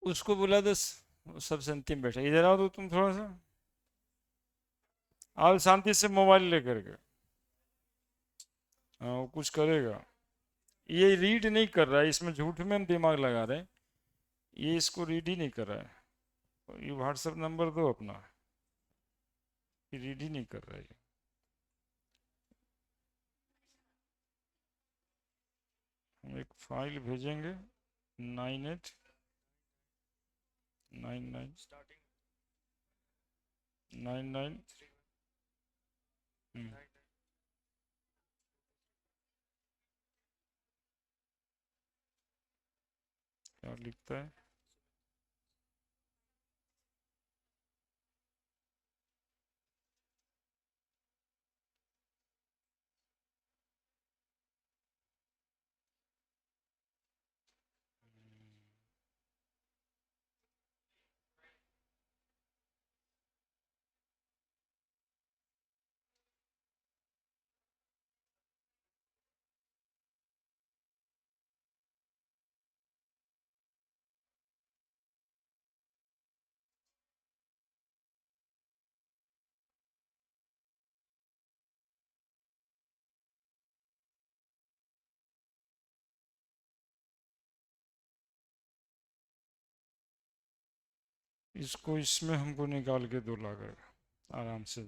उसको बुला दो, सबसे अंतिम बैठा, इधर आओ तो तुम थोड़ा सा, आओ शांति से मोबाइल लेकर के। हाँ वो कुछ करेगा। ये रीड नहीं कर रहा है, इसमें झूठ में हम दिमाग लगा रहे हैं, ये इसको रीड ही नहीं कर रहा है। ये व्हाट्सएप नंबर दो अपना, ये रीड ही नहीं कर रहा है। हम एक फाइल भेजेंगे, 9899। क्या लिखता है? इसको इसमें हमको निकाल के 2 लाख आराम से।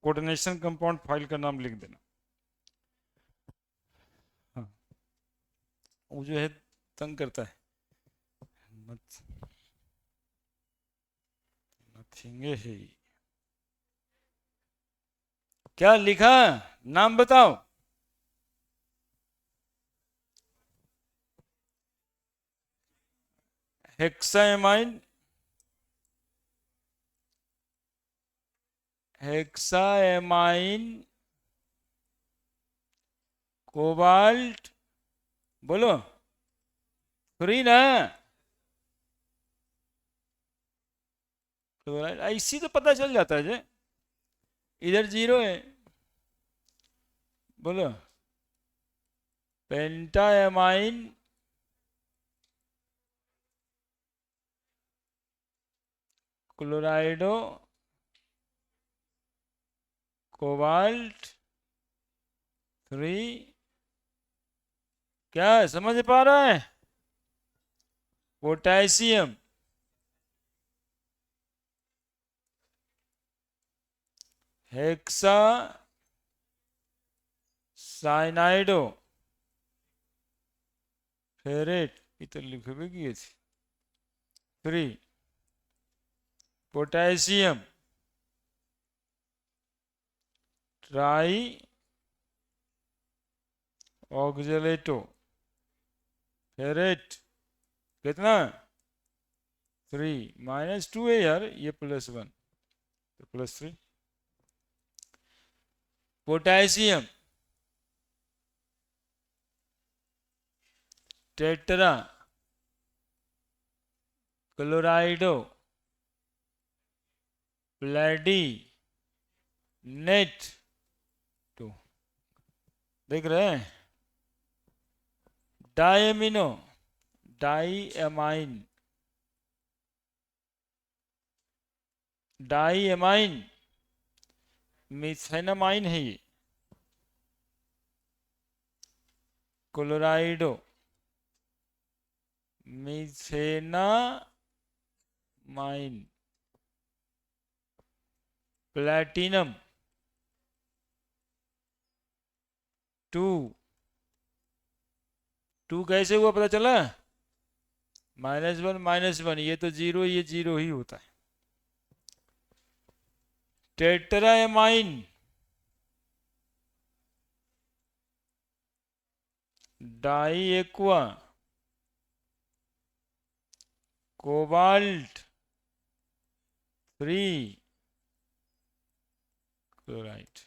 कोऑर्डिनेशन कंपाउंड फाइल का नाम लिख देना। हाँ, वो जो है तंग करता है। नथिंग है। क्या लिखा, नाम बताओ। हेक्साएमाइन, हेक्साएमाइन कोबाल्ट, बोलो। फ्री ना, क्लोराइड ऐसी तो पता चल जाता है जे। इधर 0 है, बोलो। पेंटाएमाइन क्लोराइडो कोबाल्ट 3। क्या समझ पा रहा है? पोटेशियम हेक्सा साइनाइडो फेरेट, ये तो लिखे भी किए थे। 3 पोटेशियम ट्राई ऑक्जेलेटो फेरेट, कितना? 3 -2 है यार, ये +1 तो +3। पोटेशियम टेट्रा क्लोराइडो प्लेडी नेट 2, देख रहे हैं? डायमिनो डाईएमाइन, डाईएमाइन मिथेनामाइन है ये। क्लोराइडो मिथेनामाइन प्लैटिनम 2। 2 कैसे हुआ पता चला? -1 -1, ये तो 0, ये 0 ही होता है। टेट्राएमाइन डाई एक्वा कोबाल्ट 3 क्लोराइड।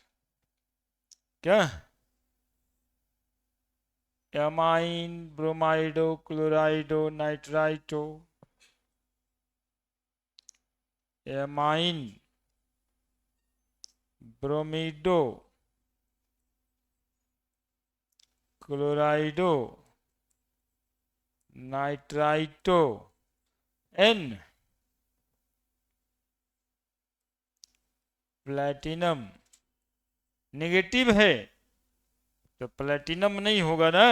क्या? Amine ब्रोमाइडो क्लोराइडो nitrito, amine ब्रोमीडो क्लोराइडो nitrito N platinum negative है तो प्लैटिनम नहीं होगा ना,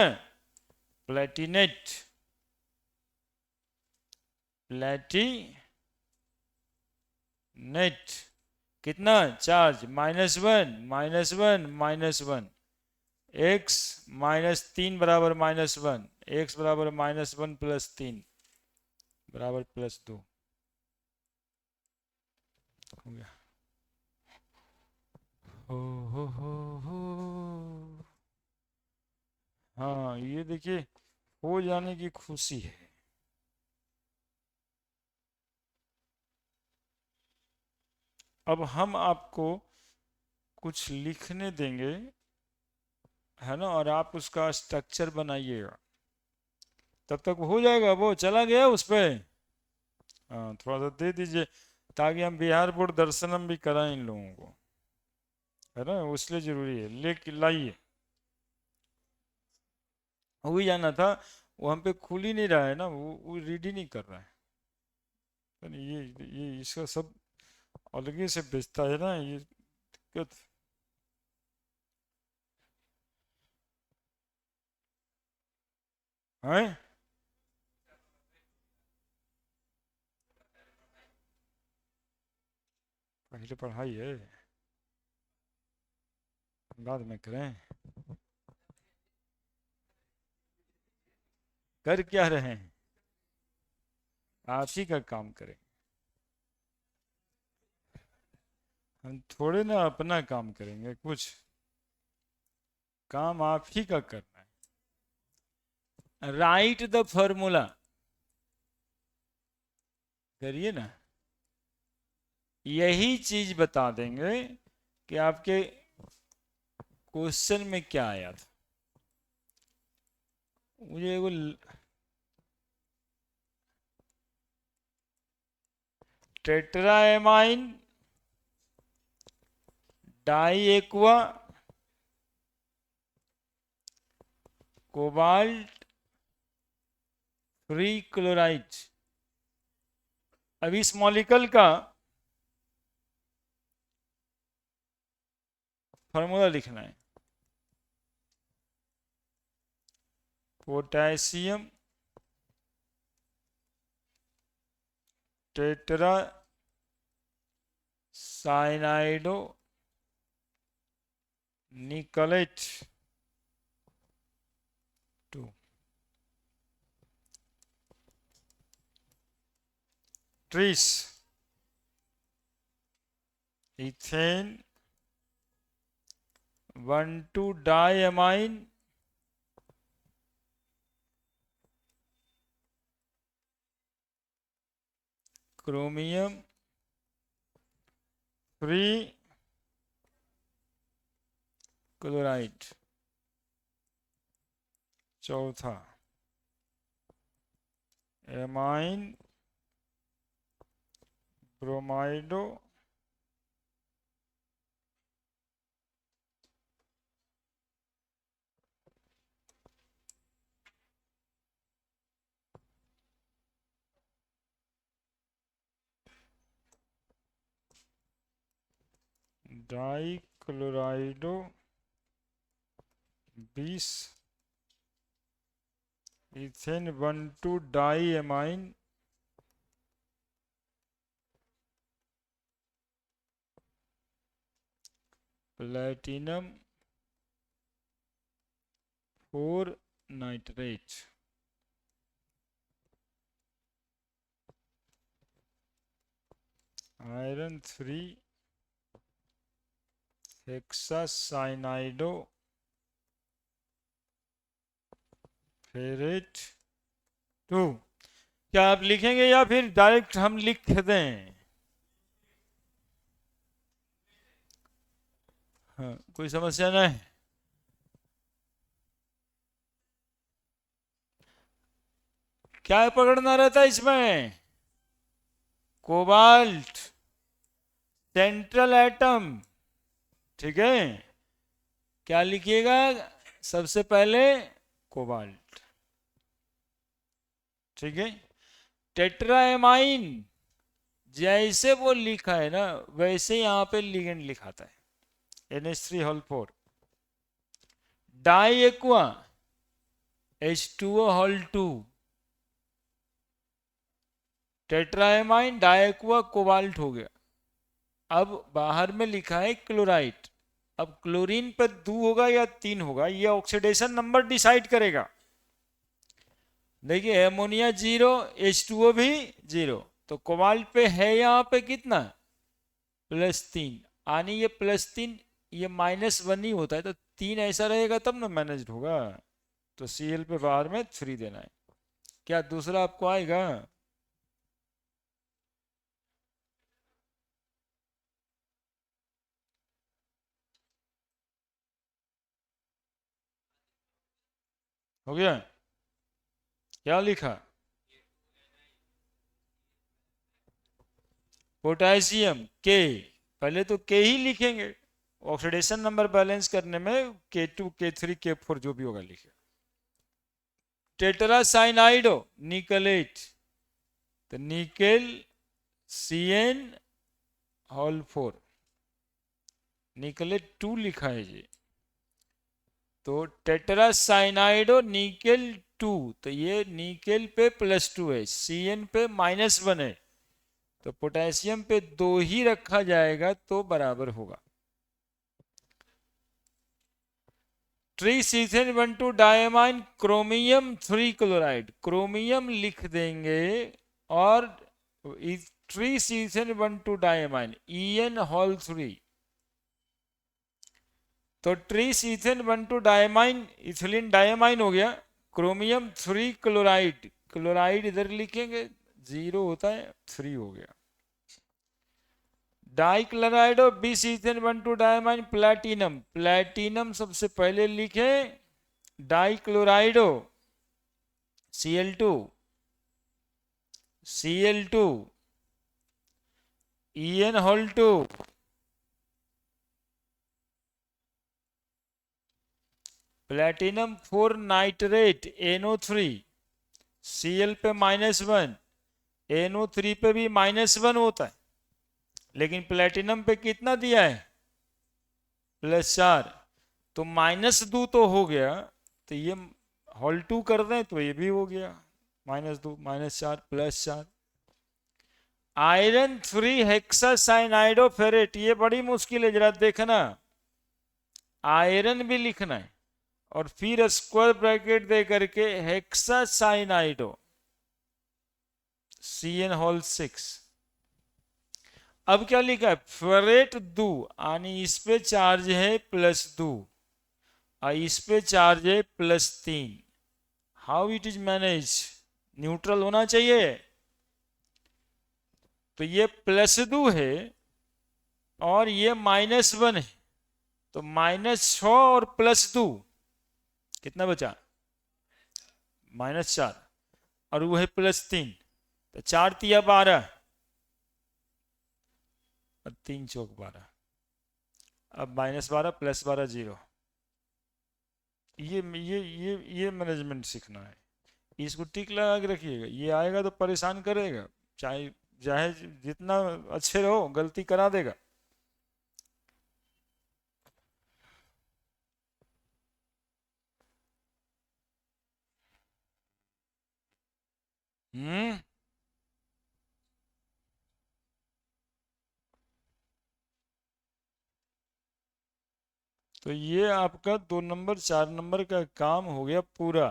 प्लैटिनेट प्लैटिनेट। कितना चार्ज? -1 -1 -1, x -3 बराबर -1, x बराबर -1 + 3 बराबर +2 हो गया। हो। हाँ, ये देखिए हो जाने की खुशी है। अब हम आपको कुछ लिखने देंगे, है ना, और आप उसका स्ट्रक्चर बनाइएगा। तब तक हो जाएगा, वो चला गया उस पर। हाँ, थोड़ा सा दे दीजिए ताकि हम बिहार बोर्ड दर्शनम भी कराएं इन लोगों को, है ना, उसलिए जरूरी है। ले लाइए, हो ही जाना था। वो हम पे खुल ही नहीं रहा है ना, वो रीड ही नहीं कर रहा है। ये इसका सब अलग से बेचता है ना, ये दिक्कत। है पहले पढ़ाई है, बाद में करें। कर क्या रहे हैं? आप ही का काम करें। हम थोड़े ना अपना काम करेंगे, कुछ काम आप ही का करना है। राइट द फॉर्मूला करिए ना, यही चीज बता देंगे कि आपके क्वेश्चन में क्या आया था। मुझे वो tetraammine di aqua cobalt three chloride, अब इस मॉलिक्यूल का फॉर्मूला लिखना है। Potassium tetra cyanido nickelate 2, tris ethane 1,2 diamine chromium three chloride, चौथा ammine bromido di chlorido 20 ethane 1,2 diamine platinum 4 nitrate, iron 3 hexacyanido ferrate 2। क्या आप लिखेंगे या फिर डायरेक्ट हम लिख दें? हाँ, कोई समस्या नहीं। क्या पकड़ना रहता है इसमें? कोबाल्ट सेंट्रल एटम, ठीक है। क्या लिखिएगा सबसे पहले? कोबाल्ट, ठीक है। टेट्राएमाइन जैसे वो लिखा है ना वैसे यहां पे लिगेंड लिखाता है, NH3 di aqua H2O, tetraammine diaqua cobalt हो गया। अब बाहर में लिखा है क्लोराइड, अब क्लोरीन पर 2 होगा या 3 होगा, ये ऑक्सीडेशन नंबर डिसाइड करेगा। देखिए एमोनिया 0, H2O भी 0, तो कोबाल्ट पे है यहाँ पे कितना? +3, यानी ये +3 ये -1 ही होता है, तो 3 ऐसा रहेगा तब ना मैनेज होगा। तो Cl पे बाहर में 3 देना है। क्या दूसरा आपको आएगा? हो गया? क्या लिखा? पोटेशियम के, पहले तो के ही लिखेंगे, ऑक्सीडेशन नंबर बैलेंस करने में K2 K3 K4 जो भी होगा लिखे। टेट्रासाइनाइडो निकलेट, तो निकेल CN4 निकलेट 2 लिखा है जी। तो टेट्रासाइनाइडो निकेल 2, तो ये निकेल पे +2 है, CN पे -1 है, तो पोटेशियम पे 2 ही रखा जाएगा तो बराबर होगा। Three-C12 diamine chromium 3 chloride, chromium लिख देंगे और Three-C12 डायमाइन En3। तो Three-C12 डायमाइन इथिलीन डायमाइन हो गया, क्रोमियम 3 क्लोराइड, क्लोराइड इधर लिखेंगे 0 होता है 3 हो गया। डाइक्लोराइडो Bc12 डायमाइन प्लैटिनम, प्लैटिनम सबसे पहले लिखे, डाइक्लोराइडो Cl2, Cl2 En2, platinum 4 nitrate NO3, Cl पे -1, NO3 पे भी -1 होता है, लेकिन प्लेटिनम पे कितना दिया है +4, तो -2 तो हो गया, तो ये होल 2 कर दें तो ये भी हो गया -2 -4 +4। आयरन 3 हेक्सासाइनाइडोफेरेट, ये बड़ी मुश्किल है, जरा देखना, आयरन भी लिखना है और फिर स्क्वायर ब्रैकेट दे करके हेक्सासाइनाइडो CN6। अब क्या लिखा है, फेरेट 2, यानी इस पे चार्ज है +2 और इस पे चार्ज है +3। How it is manage, neutral होना चाहिए। तो ये +2 है और ये -1 है, तो -6 और +2 कितना बचा, -4, और वो है +3, तो 4 तिया 12 और 3 चौक 12, अब -12 +12 0। ये मैनेजमेंट सीखना है, इसको टिक लगा के रखिएगा, ये आएगा तो परेशान करेगा, चाहे चाहे जितना अच्छे रहो गलती करा देगा। तो ये आपका 2 नंबर 4 नंबर का काम हो गया पूरा।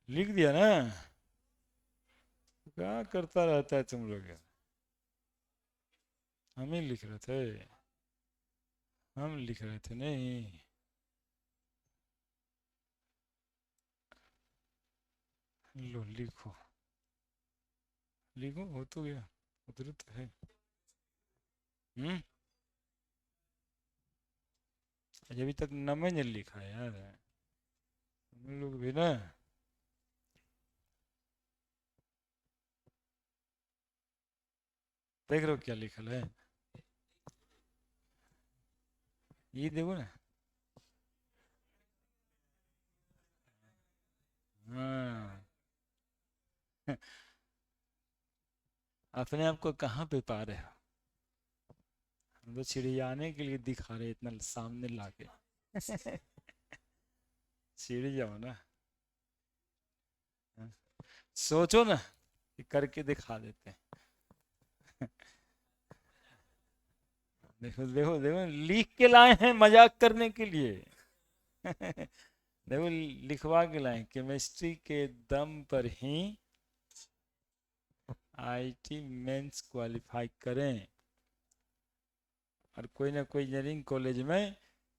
लिख दिया ना, क्या करता रहता है तुम लोग, हम ही लिख रहे थे, हम लिख रहे थे नहीं। लो लिखो, लिखो, हो तो गया, उधर तो है। अभी तक नमे नहीं लिखा है यार, हम लोग भी ना। देख रहे हो क्या लिखल है, ये देखो ना। हाँ अपने आप को कहाँ पे पा रहे हो, हम तो चिड़ियाने के लिए दिखा रहे इतना सामने लाके चिड़ी जाओ ना, सोचो ना कि करके दिखा देते हैं देखो देखो देखो, लिख के लाए हैं मजाक करने के लिए देखो लिखवा के लाए, केमिस्ट्री के दम पर ही आईटी मेंस क्वालिफाई करें, और कोई ना कोई इंजीनियरिंग कॉलेज में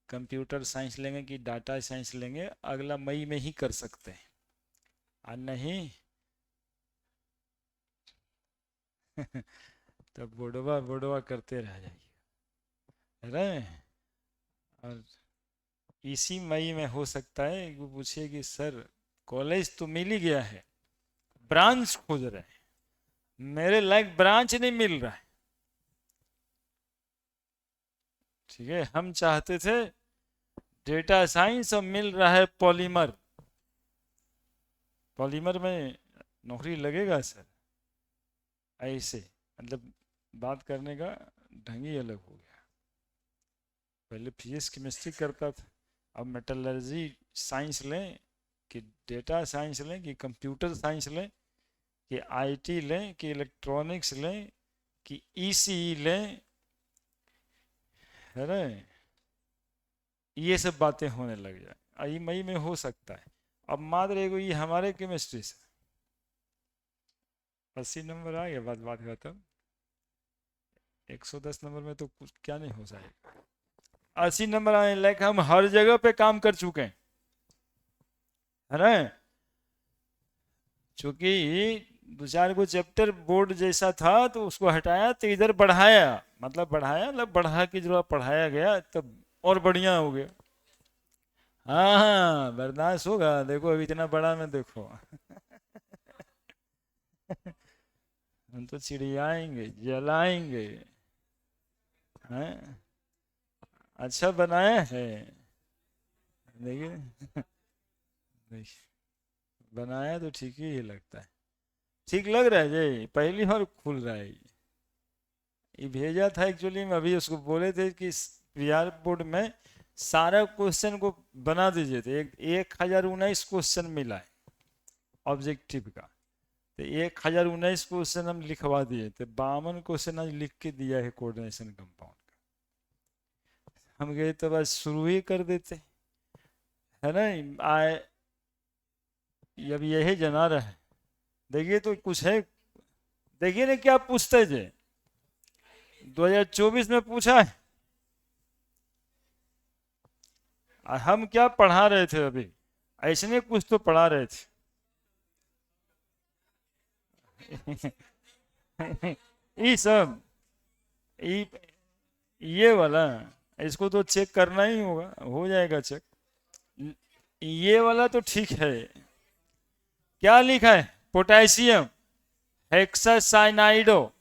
कंप्यूटर साइंस लेंगे कि डाटा साइंस लेंगे, अगला मई में ही कर सकते हैं, और नहीं तो बुढ़वा बुढ़वा करते रह जाइए रहे। और इसी मई में हो सकता है वो पूछे कि सर कॉलेज तो मिल ही गया है, ब्रांच खोज रहे हैं, मेरे लायक ब्रांच नहीं मिल रहा है। ठीक है, हम चाहते थे डेटा साइंस और मिल रहा है पॉलीमर, पॉलीमर में नौकरी लगेगा सर, ऐसे मतलब बात करने का ढंग ही अलग हो गया। पहले फिजिक्स केमिस्ट्री करता था, अब मेटलर्जी साइंस लें कि डेटा साइंस लें कि कंप्यूटर साइंस लें कि आईटी लें कि इलेक्ट्रॉनिक्स लें कि ईसीई लें, है ना, ये सब बातें होने लग जाए। आई मई में हो सकता है। अब मात्र एगो ये हमारे केमिस्ट्री से 80 नंबर आ गया, बात बात खत्म। 110 नंबर में तो कुछ क्या नहीं हो जाएगा। 80 नंबर आए लाइक हम हर जगह पे काम कर चुके हैं, है ना। चूंकि दो चार को चैप्टर बोर्ड जैसा था तो उसको हटाया तो इधर बढ़ाया, मतलब बढ़ाया मतलब बढ़ा के जो पढ़ाया गया तब और बढ़िया हो गया। हाँ हाँ बर्दाश्त होगा, देखो अभी इतना बड़ा में देखो। हम तो चिड़ियाएंगे जलाएंगे, हैं। अच्छा बनाया है, देखिए। देखिए, बनाया तो ठीक ही लगता है, ठीक लग रहा है जी, पहली बार खुल रहा है ये भेजा था एक्चुअली में, अभी उसको बोले थे कि पीआर बोर्ड में सारा क्वेश्चन को बना दीजिए, थे 1019 क्वेश्चन मिला है ऑब्जेक्टिव का, तो 1019 क्वेश्चन हम लिखवा दिए थे, 52 क्वेश्चन आज लिख के दिया है कोऑर्डिनेशन कंपाउंड का। हम गए तो बस शुरू ही कर देते, है ना। आए अब यही जना रहा है, देखिए तो कुछ है, देखिए ना क्या पूछते थे 2024 में पूछा है। हम क्या पढ़ा रहे थे अभी, ऐसे कुछ तो पढ़ा रहे थे। ये सब ये ये वाला, इसको तो चेक करना ही होगा, हो जाएगा चेक। ये वाला तो ठीक है, क्या लिखा है, पोटेशियम हेक्सासाइनाइडो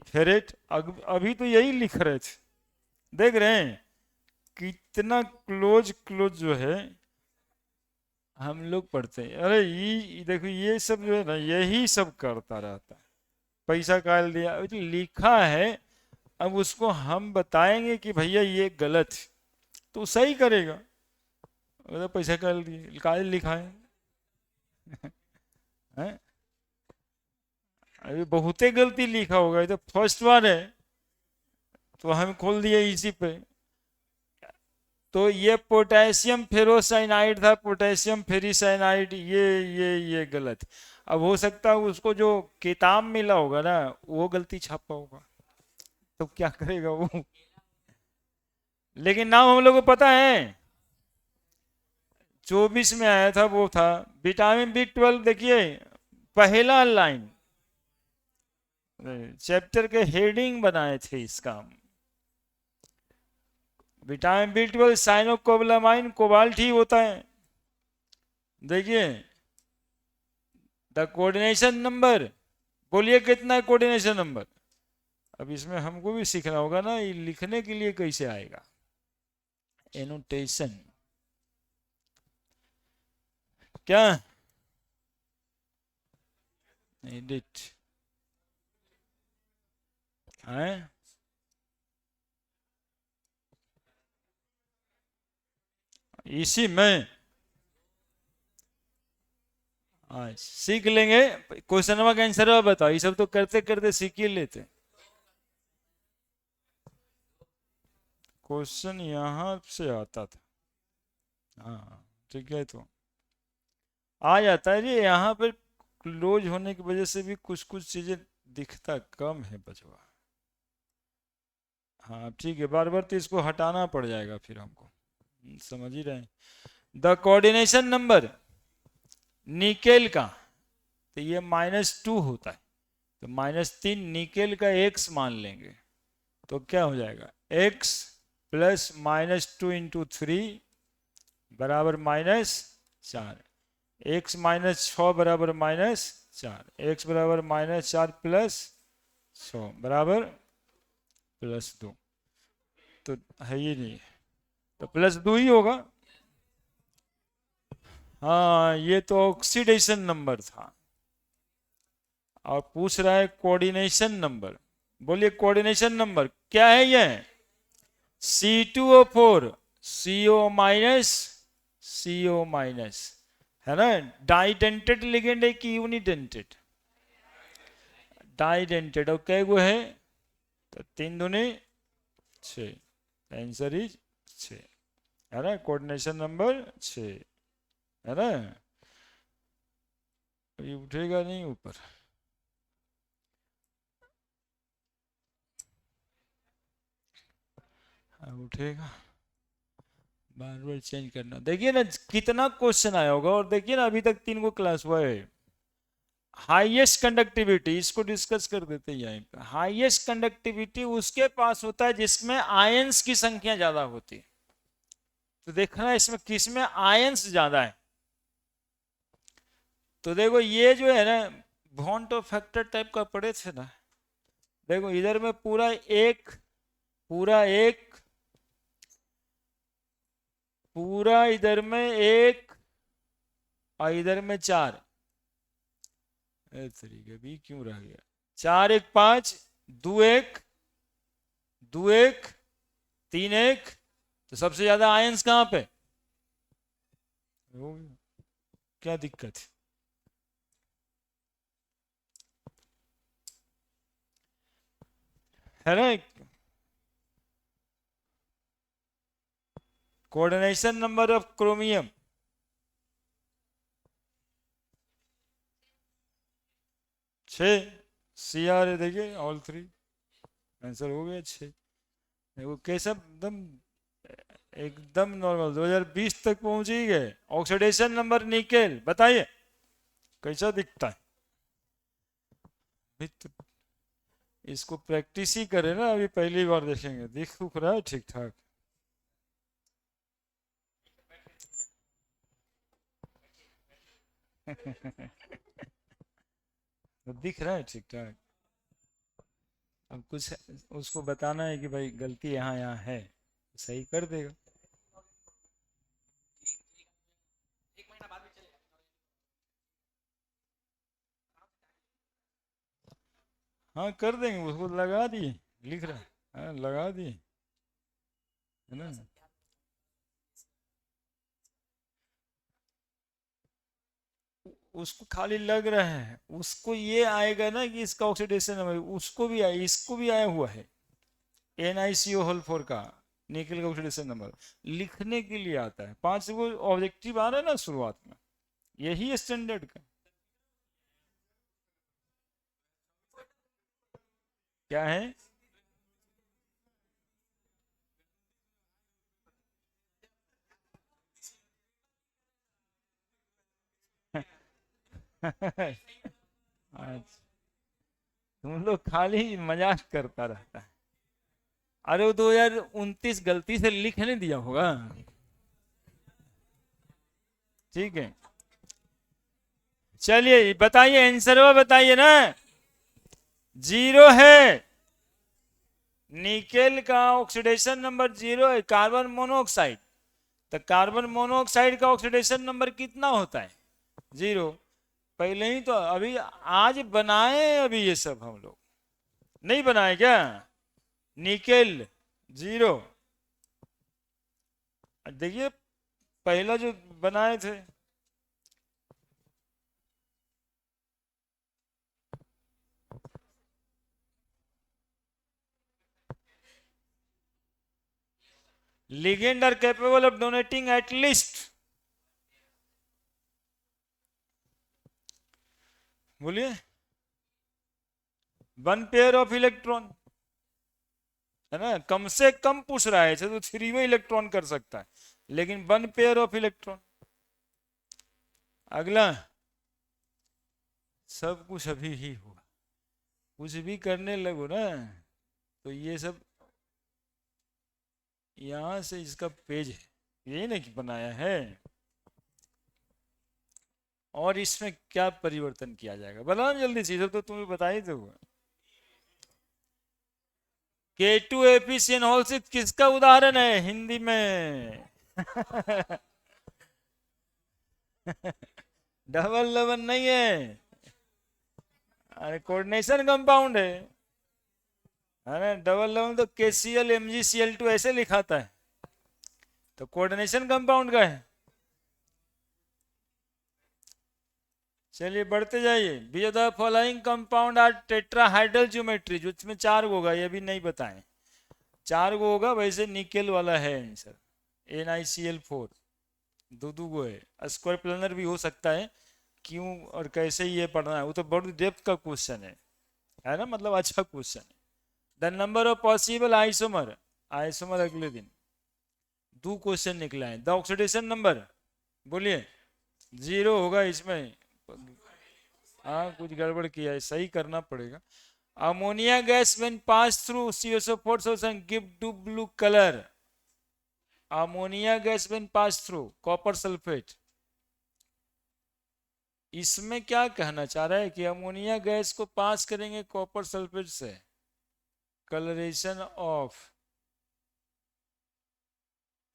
फेरेट, अभी तो यही लिख रहे थे, देख रहे हैं कितना क्लोज क्लोज जो है हम लोग पढ़ते हैं। अरे ये देखो ये सब जो है ना यही सब करता रहता है, पैसा काल दिया तो लिखा है, अब उसको हम बताएंगे कि भैया ये गलत है तो सही करेगा, अगर पैसा काल दिए काल लिखा है, हैं? अभी बहुते गलती लिखा होगा, ये तो फर्स्ट बार है तो हम खोल दिए इसी पे। तो ये पोटेशियम फेरोसाइनाइड था, पोटेशियम फेरिसाइनाइड, ये गलत। अब हो सकता है उसको जो किताब मिला होगा ना वो गलती छापा होगा, तो क्या करेगा वो। लेकिन नाम हम लोग को पता है, 24 में आया था वो था विटामिन B12, देखिए पहला लाइन, चैप्टर के हेडिंग बनाए थे इसका, विटामिन B12 साइनोकोबालामाइन कोबाल्ट ही होता है। देखिए द कोऑर्डिनेशन नंबर, बोलिए कितना है कोऑर्डिनेशन नंबर। अब इसमें हमको भी सीखना होगा ना ये लिखने के लिए कैसे आएगा, एनोटेशन क्या, एडिट है, इसी में सीख लेंगे। क्वेश्चन का आंसर बताओ, ये सब तो करते करते सीख ही लेते। क्वेश्चन यहाँ से आता था, हाँ ठीक है, तो आ जाता है जी, यहाँ पर क्लोज होने की वजह से भी कुछ कुछ चीजें दिखता कम है बचवा। हाँ ठीक है, बार बार तो इसको हटाना पड़ जाएगा फिर हमको, समझ ही रहे हैं। द कोऑर्डिनेशन नंबर निकेल का, तो ये -2 होता है, तो -3 निकेल का x मान लेंगे, तो क्या हो जाएगा x प्लस -2 इंटू 3 बराबर -4, x -6 बराबर -4, x बराबर -4 प्लस 6 बराबर +2, तो है ही नहीं, तो +2 ही होगा। हाँ, ये तो ऑक्सीडेशन नंबर था, और पूछ रहा है कोऑर्डिनेशन नंबर। बोलिए कोऑर्डिनेशन नंबर क्या है ये? C2O4, CO-, CO-, है ना। डाइडेंटेड लिगेंड है कि यूनिडेंटेड? डाइडेंटेड। और कै गो है? तो 3 दूनी 6, आंसर इज 6, है ना। कोऑर्डिनेशन नंबर 6, है ना। ये उठेगा नहीं ऊपर। उठेगा, बार बार चेंज करना। देखिए ना कितना क्वेश्चन आया होगा, और देखिए ना अभी तक 3 गो क्लास हुआ है। हाईएस्ट कंडक्टिविटी, इसको डिस्कस कर देते हैं यहीं पे। हाईएस्ट कंडक्टिविटी उसके पास होता है जिसमें आयंस की संख्या ज्यादा होती है। तो देखना इसमें किसमें आयंस ज्यादा है। तो देखो ये जो है ना, वॉन फैक्टर टाइप का पढ़े थे ना। देखो इधर में पूरा एक पूरा इधर में 1 और इधर में 4। तरीके भी क्यों रह गया? 4 1 5, 2 1, 2 1, 3 1। तो सबसे ज्यादा आयंस कहां पे हो गया? क्या दिक्कत है ना। Coordination number of chromium 6। CR है, देखिए ऑल 3, आंसर हो गया 6। देखो कैसा एकदम एकदम नॉर्मल 2020 तक पहुंच ही गए। ऑक्सीडेशन नंबर निकेल बताइए कैसा दिखता है? तो इसको प्रैक्टिस ही करें ना, अभी पहली बार देखेंगे। दिख उख रहा है ठीक ठाक? तो दिख रहा है ठीक ठाक। अब कुछ उसको बताना है कि भाई गलती यहाँ यहाँ है, सही कर देगा। हाँ कर देंगे, उसको लगा दिए, लिख रहा है। हाँ लगा दिए, है ना। उसको खाली लग रहा है, उसको ये आएगा ना कि इसका ऑक्सीडेशन नंबर, उसको भी आया, इसको भी आया हुआ है। NiCO4 का निकल का ऑक्सीडेशन नंबर लिखने के लिए आता है। 5 वो ऑब्जेक्टिव आ रहा है ना शुरुआत में, यही स्टैंडर्ड का। क्या है? अच्छा, तुम लोग खाली मजाक करता रहता है। अरे वो 2029 गलती से लिख नहीं दिया होगा। ठीक है, चलिए बताइए आंसर बताइए ना। 0 है। निकेल का ऑक्सीडेशन नंबर 0 है, कार्बन मोनोऑक्साइड। तो कार्बन मोनोऑक्साइड का ऑक्सीडेशन नंबर कितना होता है? 0। पहले ही तो अभी आज बनाए, अभी ये सब हम लोग नहीं बनाए क्या? निकेल 0। देखिए पहला जो बनाए थे। ligand are capable of donating at least, बोलिए, 1 पेयर ऑफ इलेक्ट्रॉन, है ना। कम से कम पूछ रहा है तो 3 वे इलेक्ट्रॉन कर सकता है, लेकिन 1 पेयर ऑफ इलेक्ट्रॉन। अगला, सब कुछ अभी ही हुआ, कुछ भी करने लगो ना तो ये सब यहां से इसका पेज है, यही ना कि बनाया है। और इसमें क्या परिवर्तन किया जाएगा बताओ जल्दी से, तो तुम्हें बता ही दो। K2 एफिशिएंट किसका उदाहरण है हिंदी में? डबल डबल नहीं है, अरे कोऑर्डिनेशन कंपाउंड है ना। डबल डबल तो KCl MgCl2 ऐसे लिखाता है, तो कोऑर्डिनेशन कंपाउंड का है। चलिए बढ़ते जाइए। Which the following compound are tetrahedral geometry, जिसमें 4 होगा, ये भी नहीं बताएं। 4 गो होगा, वैसे निकेल वाला है आंसर। NiCl4 दो गो है। स्क्वायर प्लानर भी हो सकता है, क्यों और कैसे ये पढ़ना है, वो तो बड़ी डेप्थ का क्वेश्चन है ना, मतलब अच्छा क्वेश्चन है। The number of possible isomer, isomer अगले दिन 2 क्वेश्चन निकला है। द ऑक्सीडेशन नंबर बोलिए, 0 होगा इसमें। हाँ कुछ गड़बड़ किया है, सही करना पड़ेगा। Ammonia gas when pass through CSO4 solution give to blue color। Ammonia gas when pass through copper sulphate, इसमें क्या कहना चाह रहा है कि अमोनिया गैस को पास करेंगे कॉपर सल्फेट से, कलरेशन ऑफ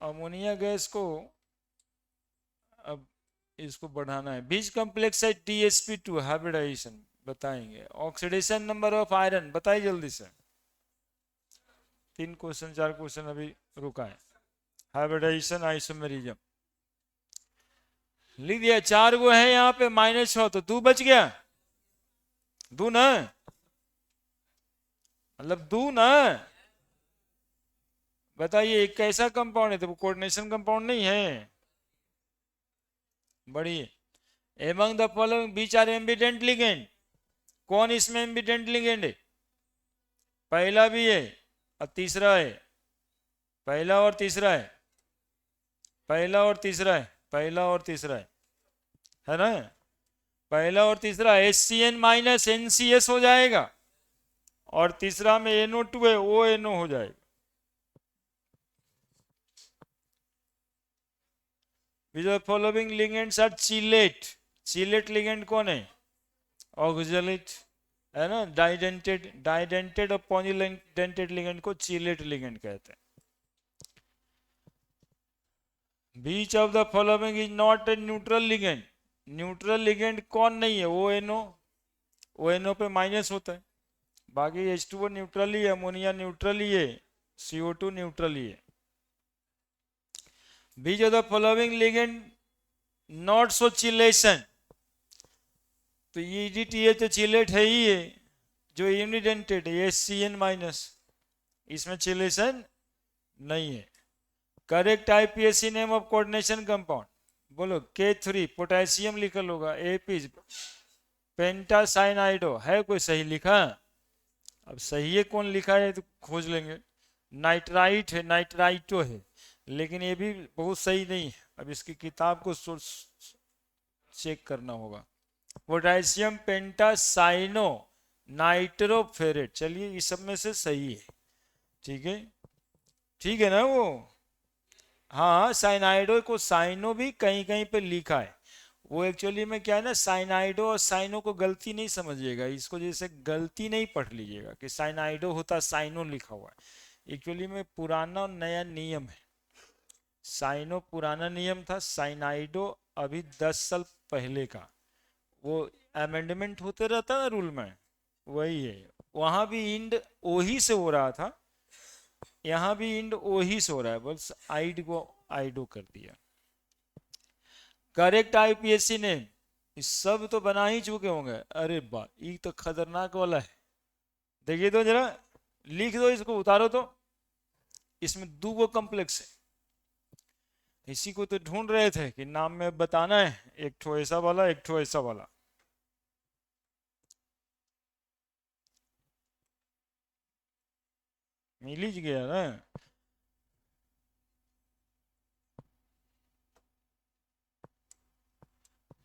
अमोनिया गैस को, अब इसको बढ़ाना है। बीच कॉम्प्लेक्स है TsP2 हाइब्रिडाइजेशन बताएंगे। ऑक्सीडेशन नंबर ऑफ आयरन बताइए जल्दी से। 3 क्वेश्चन 4 क्वेश्चन अभी रुका है। हाइब्रिडाइजेशन आइसोमेरिज्म लिख दिया। 4 गो है यहाँ पे, -6 तो 2 बच गया। 2 ना, मतलब 2 ना। बताइए एक कैसा कंपाउंड है, तो कोऑर्डिनेशन कंपाउंड नहीं है। बढ़िए। Among the following which are ambident ligand, कौन इसमें एम्बिडेंट लिगेंड है? पहला भी है और तीसरा है, पहला और तीसरा है, पहला और तीसरा है, पहला और तीसरा है ना। पहला और तीसरा HCN-NCS हो जाएगा, और तीसरा में NO2 है, ONO हो जाएगा। Following ligands are chelate, chelate ligand कौन है? ऑक्जेलेट है ना। डाइडेंटेड, डाइडेंटेड और पॉलीडेंटेड लिगेंड को चीलेट लिगेंड कहते हैं। Which of the following is not a neutral ligand, neutral ligand कौन नहीं है? ONO, ONO पे माइनस होता है। बाकी H2O न्यूट्रल ही है, अमोनिया न्यूट्रल ही है, CO2 न्यूट्रल ही है। Which of the following ligand not show chelation, तो EDTA तो चिलेट है ही है, जो यूनिडेंटेड है HCN-, इसमें चिलेशन नहीं है। Correct IPSC name of coordination compound बोलो। K3 पोटेशियम लिखल होगा, AP पेंटासाइनाइडो है, कोई सही लिखा? अब सही है कौन लिखा है तो खोज लेंगे। नाइट्राइट है, नाइट्राइटो है, लेकिन ये भी बहुत सही नहीं है। अब इसकी किताब को चेक करना होगा। पोटेशियम पेंटासाइनो नाइट्रोफेरेट, चलिए इस सब में से सही है। ठीक है, ठीक है ना वो। हाँ साइनाइडो को साइनो भी कहीं कहीं पे लिखा है। वो एक्चुअली में क्या है ना, साइनाइडो और साइनो को गलती नहीं समझिएगा, इसको जैसे गलती नहीं पढ़ लीजिएगा कि साइनाइडो होता साइनो लिखा हुआ है। एक्चुअली में पुराना और नया नियम है। साइनो पुराना नियम था, साइनाइडो अभी 10 साल पहले का, वो अमेंडमेंट होते रहता ना रूल में, वही है। वहां भी इंड ओही से हो रहा था, यहाँ भी इंड ओही से हो रहा है, बस आइड को आइडो कर दिया। करेक्ट IPSC ने सब तो बना ही चुके होंगे। अरे वाह, ये तो खतरनाक वाला है। देखिए तो जरा, लिख दो इसको, उतारो तो। इसमें 2 गो कॉम्प्लेक्स है, इसी को तो ढूंढ रहे थे कि नाम में बताना है, एक ठो ऐसा वाला, एक ठो ऐसा वाला। मिल ही गया ना।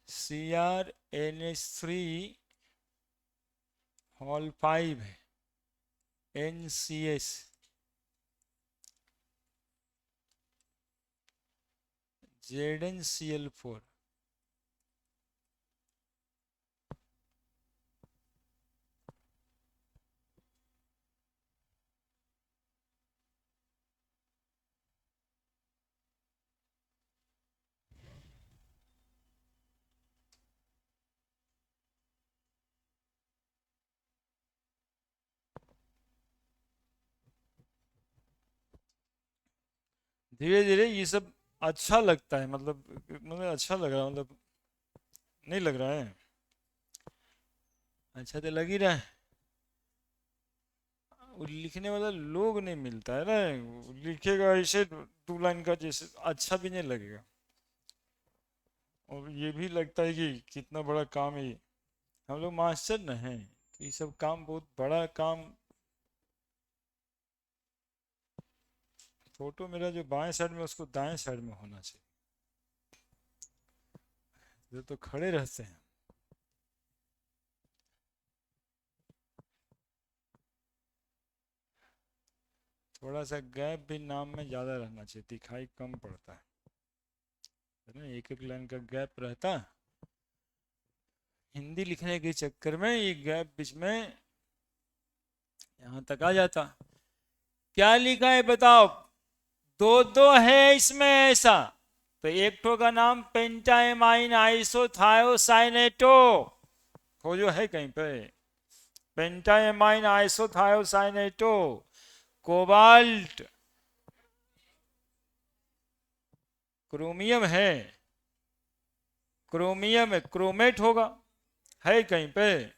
CrNH3 हॉल 5 है, NCS ZnCl4। धीरे धीरे ये सब अच्छा लगता है, मतलब अच्छा लग रहा है, मतलब नहीं लग रहा है? अच्छा तो लग ही रहा है। वो लिखने वाला लोग नहीं मिलता है ना, वो लिखेगा ऐसे 2 लाइन का, जैसे अच्छा भी नहीं लगेगा। और ये भी लगता है कि कितना बड़ा काम है ये। हम लोग मास्टर न हैं, तो ये सब काम बहुत बड़ा काम। फोटो मेरा जो बाएं साइड में उसको दाएं साइड में होना चाहिए, ये तो खड़े रहते हैं। थोड़ा सा गैप भी नाम में ज़्यादा रहना चाहिए, दिखाई कम पड़ता है ना, एक एक लाइन का गैप रहता। हिंदी लिखने के चक्कर में ये गैप बीच में यहाँ तक आ जाता। क्या लिखा है बताओ? दो दो है इसमें ऐसा। तो एक ठो का नाम पेंटाएमाइन आइसोथायोसाइनेटो, खोजो है कहीं पे। पेंटाएमाइन आइसोथायोसाइनेटो, कोबाल्ट, क्रोमियम है, क्रोमियम है, क्रोमेट होगा, है कहीं पे?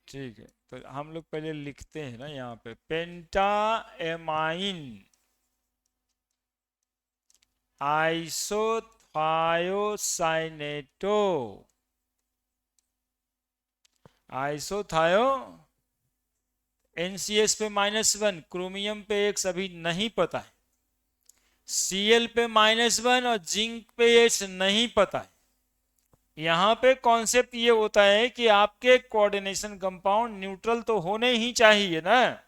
ठीक है, तो हम लोग पहले लिखते हैं ना यहाँ पे, पेंटा एमाइन आइसोथायोसाइनेटो, आइसोथायो, एनसीएस पे -1, क्रोमियम पे X अभी नहीं पता है, Cl पे -1 और जिंक पे H नहीं पता है। यहाँ पे कॉन्सेप्ट ये होता है कि आपके कोऑर्डिनेशन कंपाउंड न्यूट्रल तो होने ही चाहिए ना।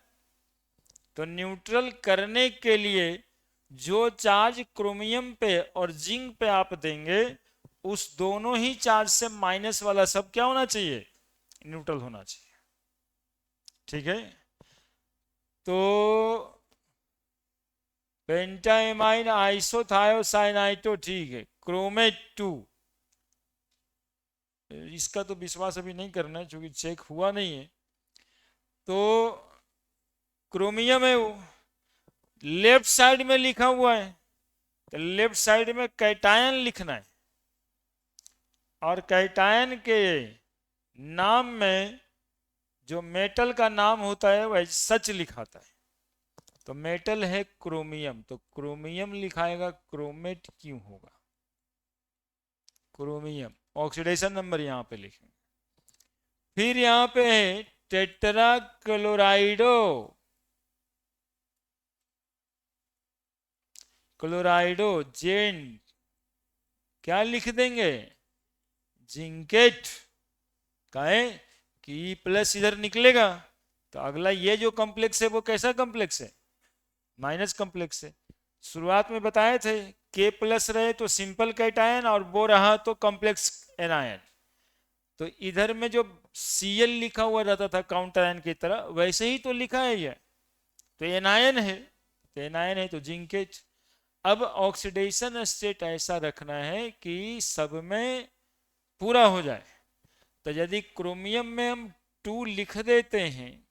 तो न्यूट्रल करने के लिए जो चार्ज क्रोमियम पे और जिंक पे आप देंगे, उस दोनों ही चार्ज से माइनस वाला सब क्या होना चाहिए? न्यूट्रल होना चाहिए। ठीक है, तो पेंटाइमाइन आइसोथायोसाइनाइटो, ठीक है, क्रोमेट 2, इसका तो विश्वास अभी नहीं करना है क्योंकि चेक हुआ नहीं है। तो क्रोमियम है वो, लेफ्ट साइड में लिखा हुआ है, तो लेफ्ट साइड में कैटायन लिखना है, और कैटायन के नाम में जो मेटल का नाम होता है वह सच लिखाता है। तो मेटल है क्रोमियम, तो क्रोमियम लिखाएगा, क्रोमेट क्यों होगा? क्रोमियम, ऑक्सीडेशन नंबर यहाँ पे लिखेंगे। फिर यहाँ पे है टेट्रा क्लोराइडो, क्लोराइडो जेन, क्या लिख देंगे? जिंकेट। काहे कि प्लस इधर निकलेगा, तो अगला ये जो कॉम्प्लेक्स है वो कैसा कॉम्प्लेक्स है? माइनस कॉम्प्लेक्स है। शुरुआत में बताए थे के प्लस रहे तो सिंपल कैटायन, और वो रहा तो कॉम्प्लेक्स एनायन। तो इधर में जो Cl लिखा हुआ रहता था काउंटर आयन की तरह, वैसे ही तो लिखा है ये, तो एनायन है, तो एनायन है तो जिंकेट। अब ऑक्सीडेशन स्टेट ऐसा रखना है कि सब में पूरा हो जाए। तो यदि क्रोमियम में हम 2 लिख देते हैं,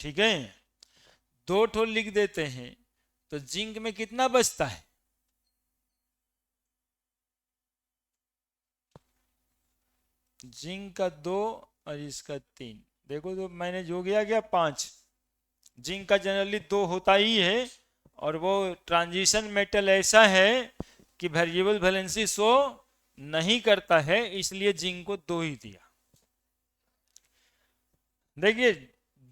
ठीक है, 2 ठो लिख देते हैं, तो जिंक में कितना बचता है? जिंक का 2 और इसका 3, देखो तो मैंने जो गया 5। जिंक का जनरली 2 होता ही है, और वो ट्रांजिशन मेटल ऐसा है कि वेरिएबल वैलेंसी शो नहीं करता है, इसलिए जिंक को 2 ही दिया। देखिए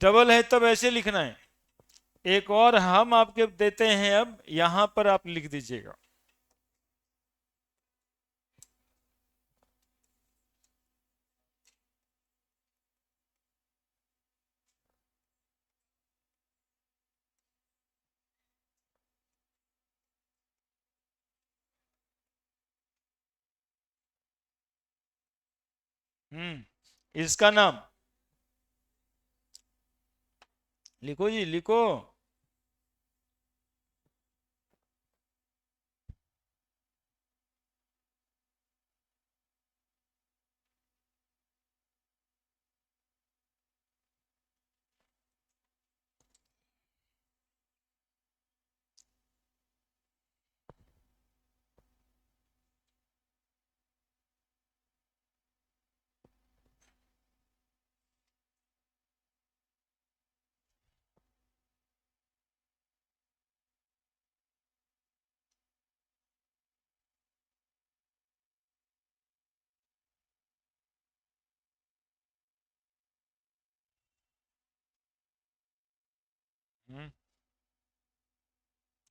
डबल है तब ऐसे लिखना है। एक और हम आपके देते हैं, अब यहां पर आप लिख दीजिएगा। इसका नाम लिखो जी, लिखो।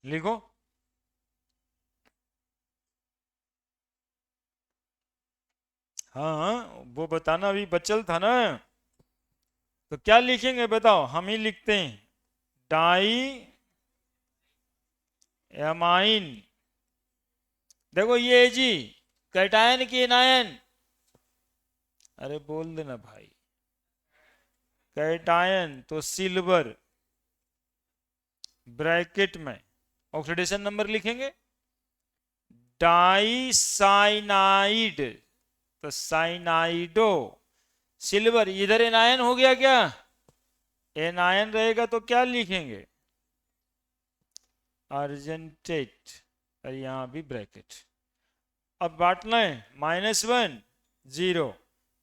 लिखो। हाँ हाँ, वो बताना अभी बचल था ना। तो क्या लिखेंगे बताओ, हम ही लिखते हैं। Diamine. देखो ये जी कैटायन की एनायन। अरे बोल देना भाई। कैटायन तो सिल्वर ब्रैकेट में ऑक्सीडेशन नंबर लिखेंगे डाइसाइनाइड। तो साइनाइडो सिल्वर, इधर एनायन हो गया क्या? एनायन रहेगा तो क्या लिखेंगे? अर्जेंटेट। और यहां भी ब्रैकेट। अब बांटना है -1 0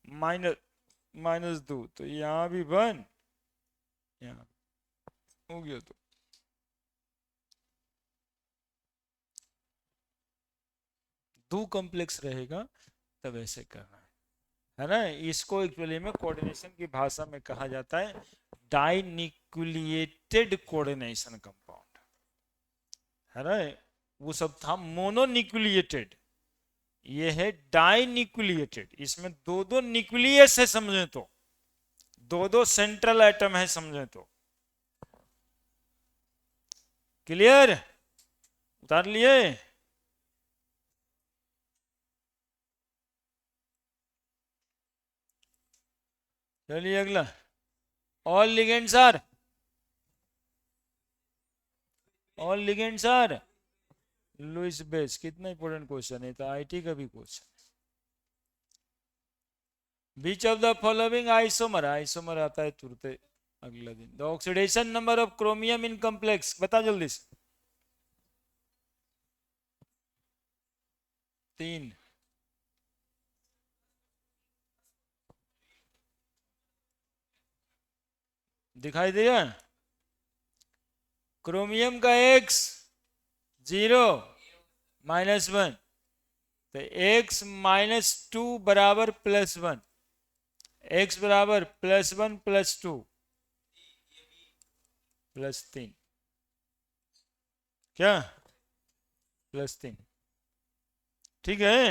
माइनस -2, तो यहां भी 1, यहाँ हो गया। तो दो कॉम्प्लेक्स रहेगा तब ऐसे करना है ना। इसको एक्चुअली में कोऑर्डिनेशन की भाषा में कहा जाता है डाइन्यूक्लिएटेड कोऑर्डिनेशन कंपाउंड, है ना। वो सब था मोनोन्यूक्लिएटेड, ये है डाइन्यूक्लिएटेड। इसमें दो दो न्यूक्लियस है समझे तो, दो दो सेंट्रल एटम है समझे तो। क्लियर? उतार लिए? चलिए अगला। All ligands are, all ligands are Lewis base. कितना इंपॉर्टेंट क्वेश्चन है, तो आईटी का भी question. Which of the following isomer, isomer आता है तुरते अगला दिन। The oxidation number of chromium in complex, बता जल्दी से। 3। दिखाई दिया? क्रोमियम का x 0 -1, तो x -2 बराबर +1, x बराबर +1 +2 +3। क्या? +3। ठीक है।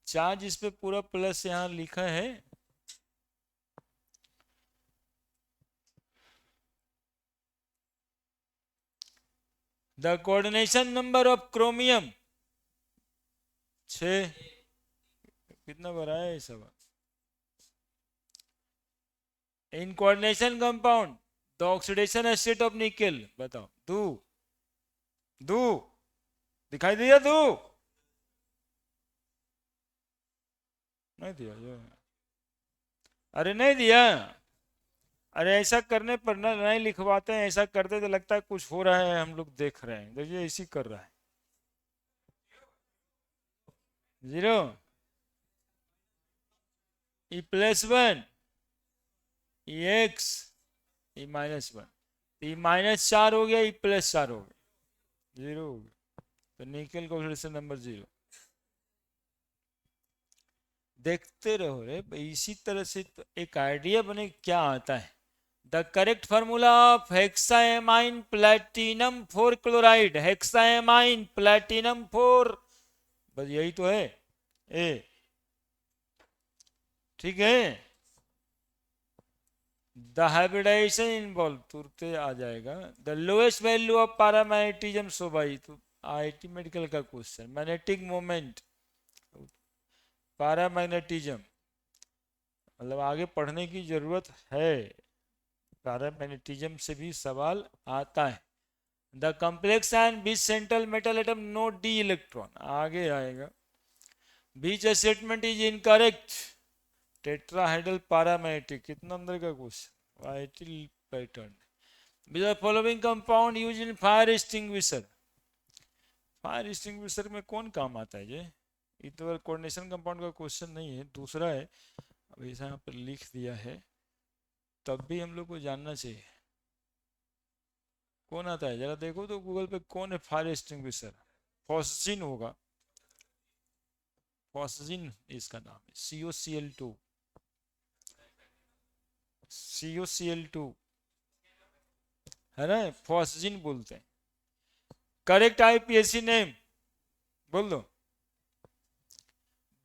चार्ज इस पे पूरा प्लस यहां लिखा है। The coordination number of chromium 6। कितना बड़ा है सब? In coordination compound the oxidation state of nickel, बताओ। दू दू दिखाई दिया? दू नहीं दिया ये? अरे नहीं दिया? अरे ऐसा करने पर ना नहीं लिखवाते हैं, ऐसा करते तो लगता है कुछ हो रहा है, हम लोग देख रहे हैं। देखिए इसी कर रहा है। 0 ई +1 ई एक्स ई -1, ई -4 हो गया, ई +4 हो गया, 0 हो गया। तो निकेल का ऑक्सीडेशन नंबर 0। देखते रहो रे, इसी तरह से तो एक आइडिया बने क्या आता है। The correct formula of hexaammine platinum 4 chloride, hexaammine platinum 4, बस यही तो है। ए ठीक है। द हाइब्रिडाइजेशन इन्वॉल्व तुरते आ जाएगा। The lowest value of paramagnetism, so भाई तो आईटी मेडिकल का क्वेश्चन। मैग्नेटिक मोमेंट पैरामैग्नेटिज्म, मतलब आगे पढ़ने की जरूरत है। पैरामैग्नेटिज्म से भी सवाल आता है। The complex and which central metal atom no d electron, आगे आएगा। Which statement is incorrect. Tetrahedral paramagnetic, कितना अंदर का question, IIT pattern. Which are following compound use in fire extinguisher. Fire extinguisher में कौन काम आता है ये? ये तो कोऑर्डिनेशन कंपाउंड का क्वेश्चन नहीं है, दूसरा है। अब ऐसा यहाँ पर लिख दिया है, तब भी हम लोग को जानना चाहिए कौन आता है। जरा देखो तो गूगल पे, कौन है फायर एक्सटिंग्विशर? फॉस्जिन होगा, फॉस्जिन इसका नाम है। COCl2, COCl2। है ना, फॉस्जिन बोलते हैं। करेक्ट आईपीएसी नेम बोल दो।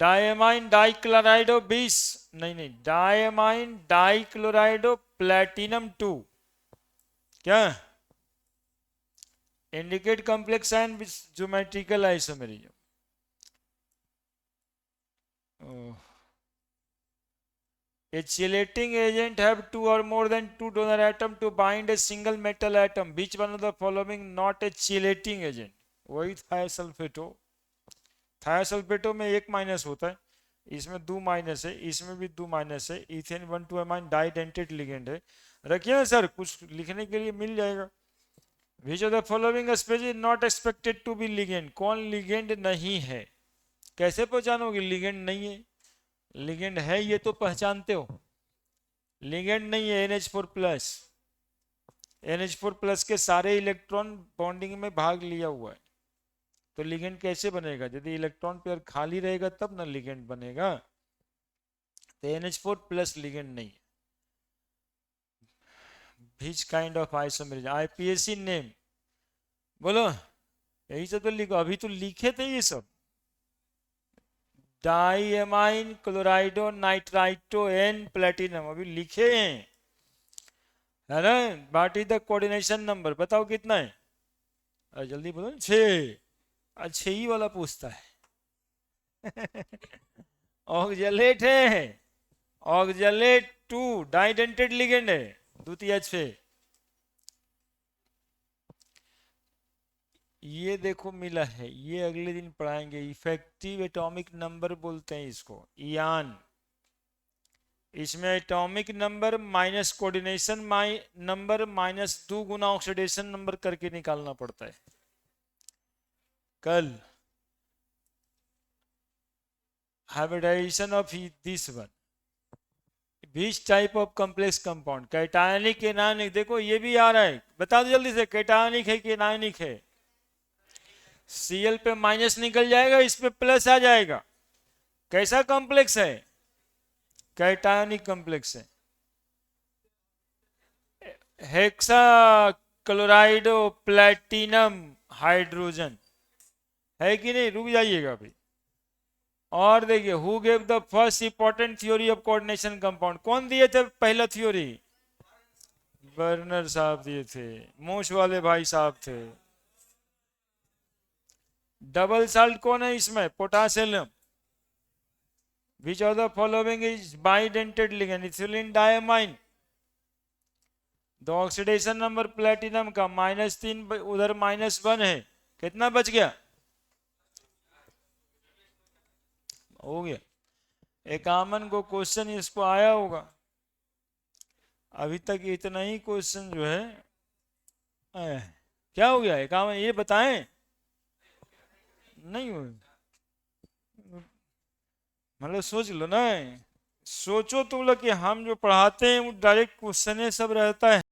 डायमाइन डाइक्लोराइडो 20, नहीं डायमाइन डाइक्लोराइडो प्लेटिनम 2। क्या indicate complex ion with geometrical isomerism. A chelating agent have two or more than two donor atom to bind a single metal atom. Which one of the following not a chelating agent? वही थायोसल्फेटो। थायोसल्फेटो में एक minus होता है, इसमें दो minus है, इसमें भी दो माइनस है। इथेन 1,2 अमाइन डाइडेंटेड लिगेंड है। रखिए ना सर, कुछ लिखने के लिए मिल जाएगा। Which of the following species not expected to be ligand? कौन लिगेंड नहीं है? कैसे पहचानोगे लिगेंड नहीं है? लिगेंड है ये तो पहचानते हो, लिगेंड नहीं है NH4 प्लस। NH4 प्लस के सारे इलेक्ट्रॉन बॉन्डिंग में भाग लिया हुआ है, तो लिगेंड कैसे बनेगा? यदि इलेक्ट्रॉन पेयर खाली रहेगा तब ना लिगेंड बनेगा। तो NH4 प्लस लिगेंड नहीं है। Which kind of isomerism? IPAC name बोलो, यही सब तो लिखो, अभी तो लिखे थे ये सब। डाइएमाइन क्लोराइडो नाइट्राइटो एन प्लेटिनम अभी लिखे हैं, है ना। What is the coordination number? बताओ कितना है? अरे जल्दी बोलो। 6। अच्छा ही वाला पूछता है। ऑक्जेलेट है, ऑक्जेलेट 2 डाइडेंटेड लिगेंड है, द्वितीय 6। ये देखो मिला है, ये अगले दिन पढ़ाएंगे। इफेक्टिव एटॉमिक नंबर बोलते हैं इसको, इयान। इसमें atomic number minus coordination number minus 2 गुना ऑक्सीडेशन नंबर करके निकालना पड़ता है। कल hybridisation of this one, which type of complex compound, cationic anionic. देखो ये भी आ रहा है, बता दो जल्दी से, कैटायनिक है कि एनायनिक है? Cl पे माइनस निकल जाएगा, इस पे प्लस आ जाएगा। कैसा कॉम्प्लेक्स है? कैटायनिक कॉम्प्लेक्स है। हेक्सा क्लोराइडो प्लेटिनम हाइड्रोजन है कि नहीं? रुक जाइएगा अभी। और देखिए, who gave the first important theory of coordination compound? कौन दिए थे पहला थ्योरी? बर्नर साहब दिए थे, मूछ वाले भाई साहब थे। डबल साल्ट कौन है इसमें? Potassium. Which of the following is bidentate ligand? Ethylene diamine. The oxidation number platinum का -3, उधर -1 है, कितना बच गया? हो गया। एकामन को क्वेश्चन इसको आया होगा, अभी तक इतना ही क्वेश्चन जो है क्या हो गया एकामन, ये बताएं। नहीं हो, मतलब सोच लो ना, सोचो तुम लोग कि हम जो पढ़ाते हैं वो डायरेक्ट क्वेश्चन सब रहता है।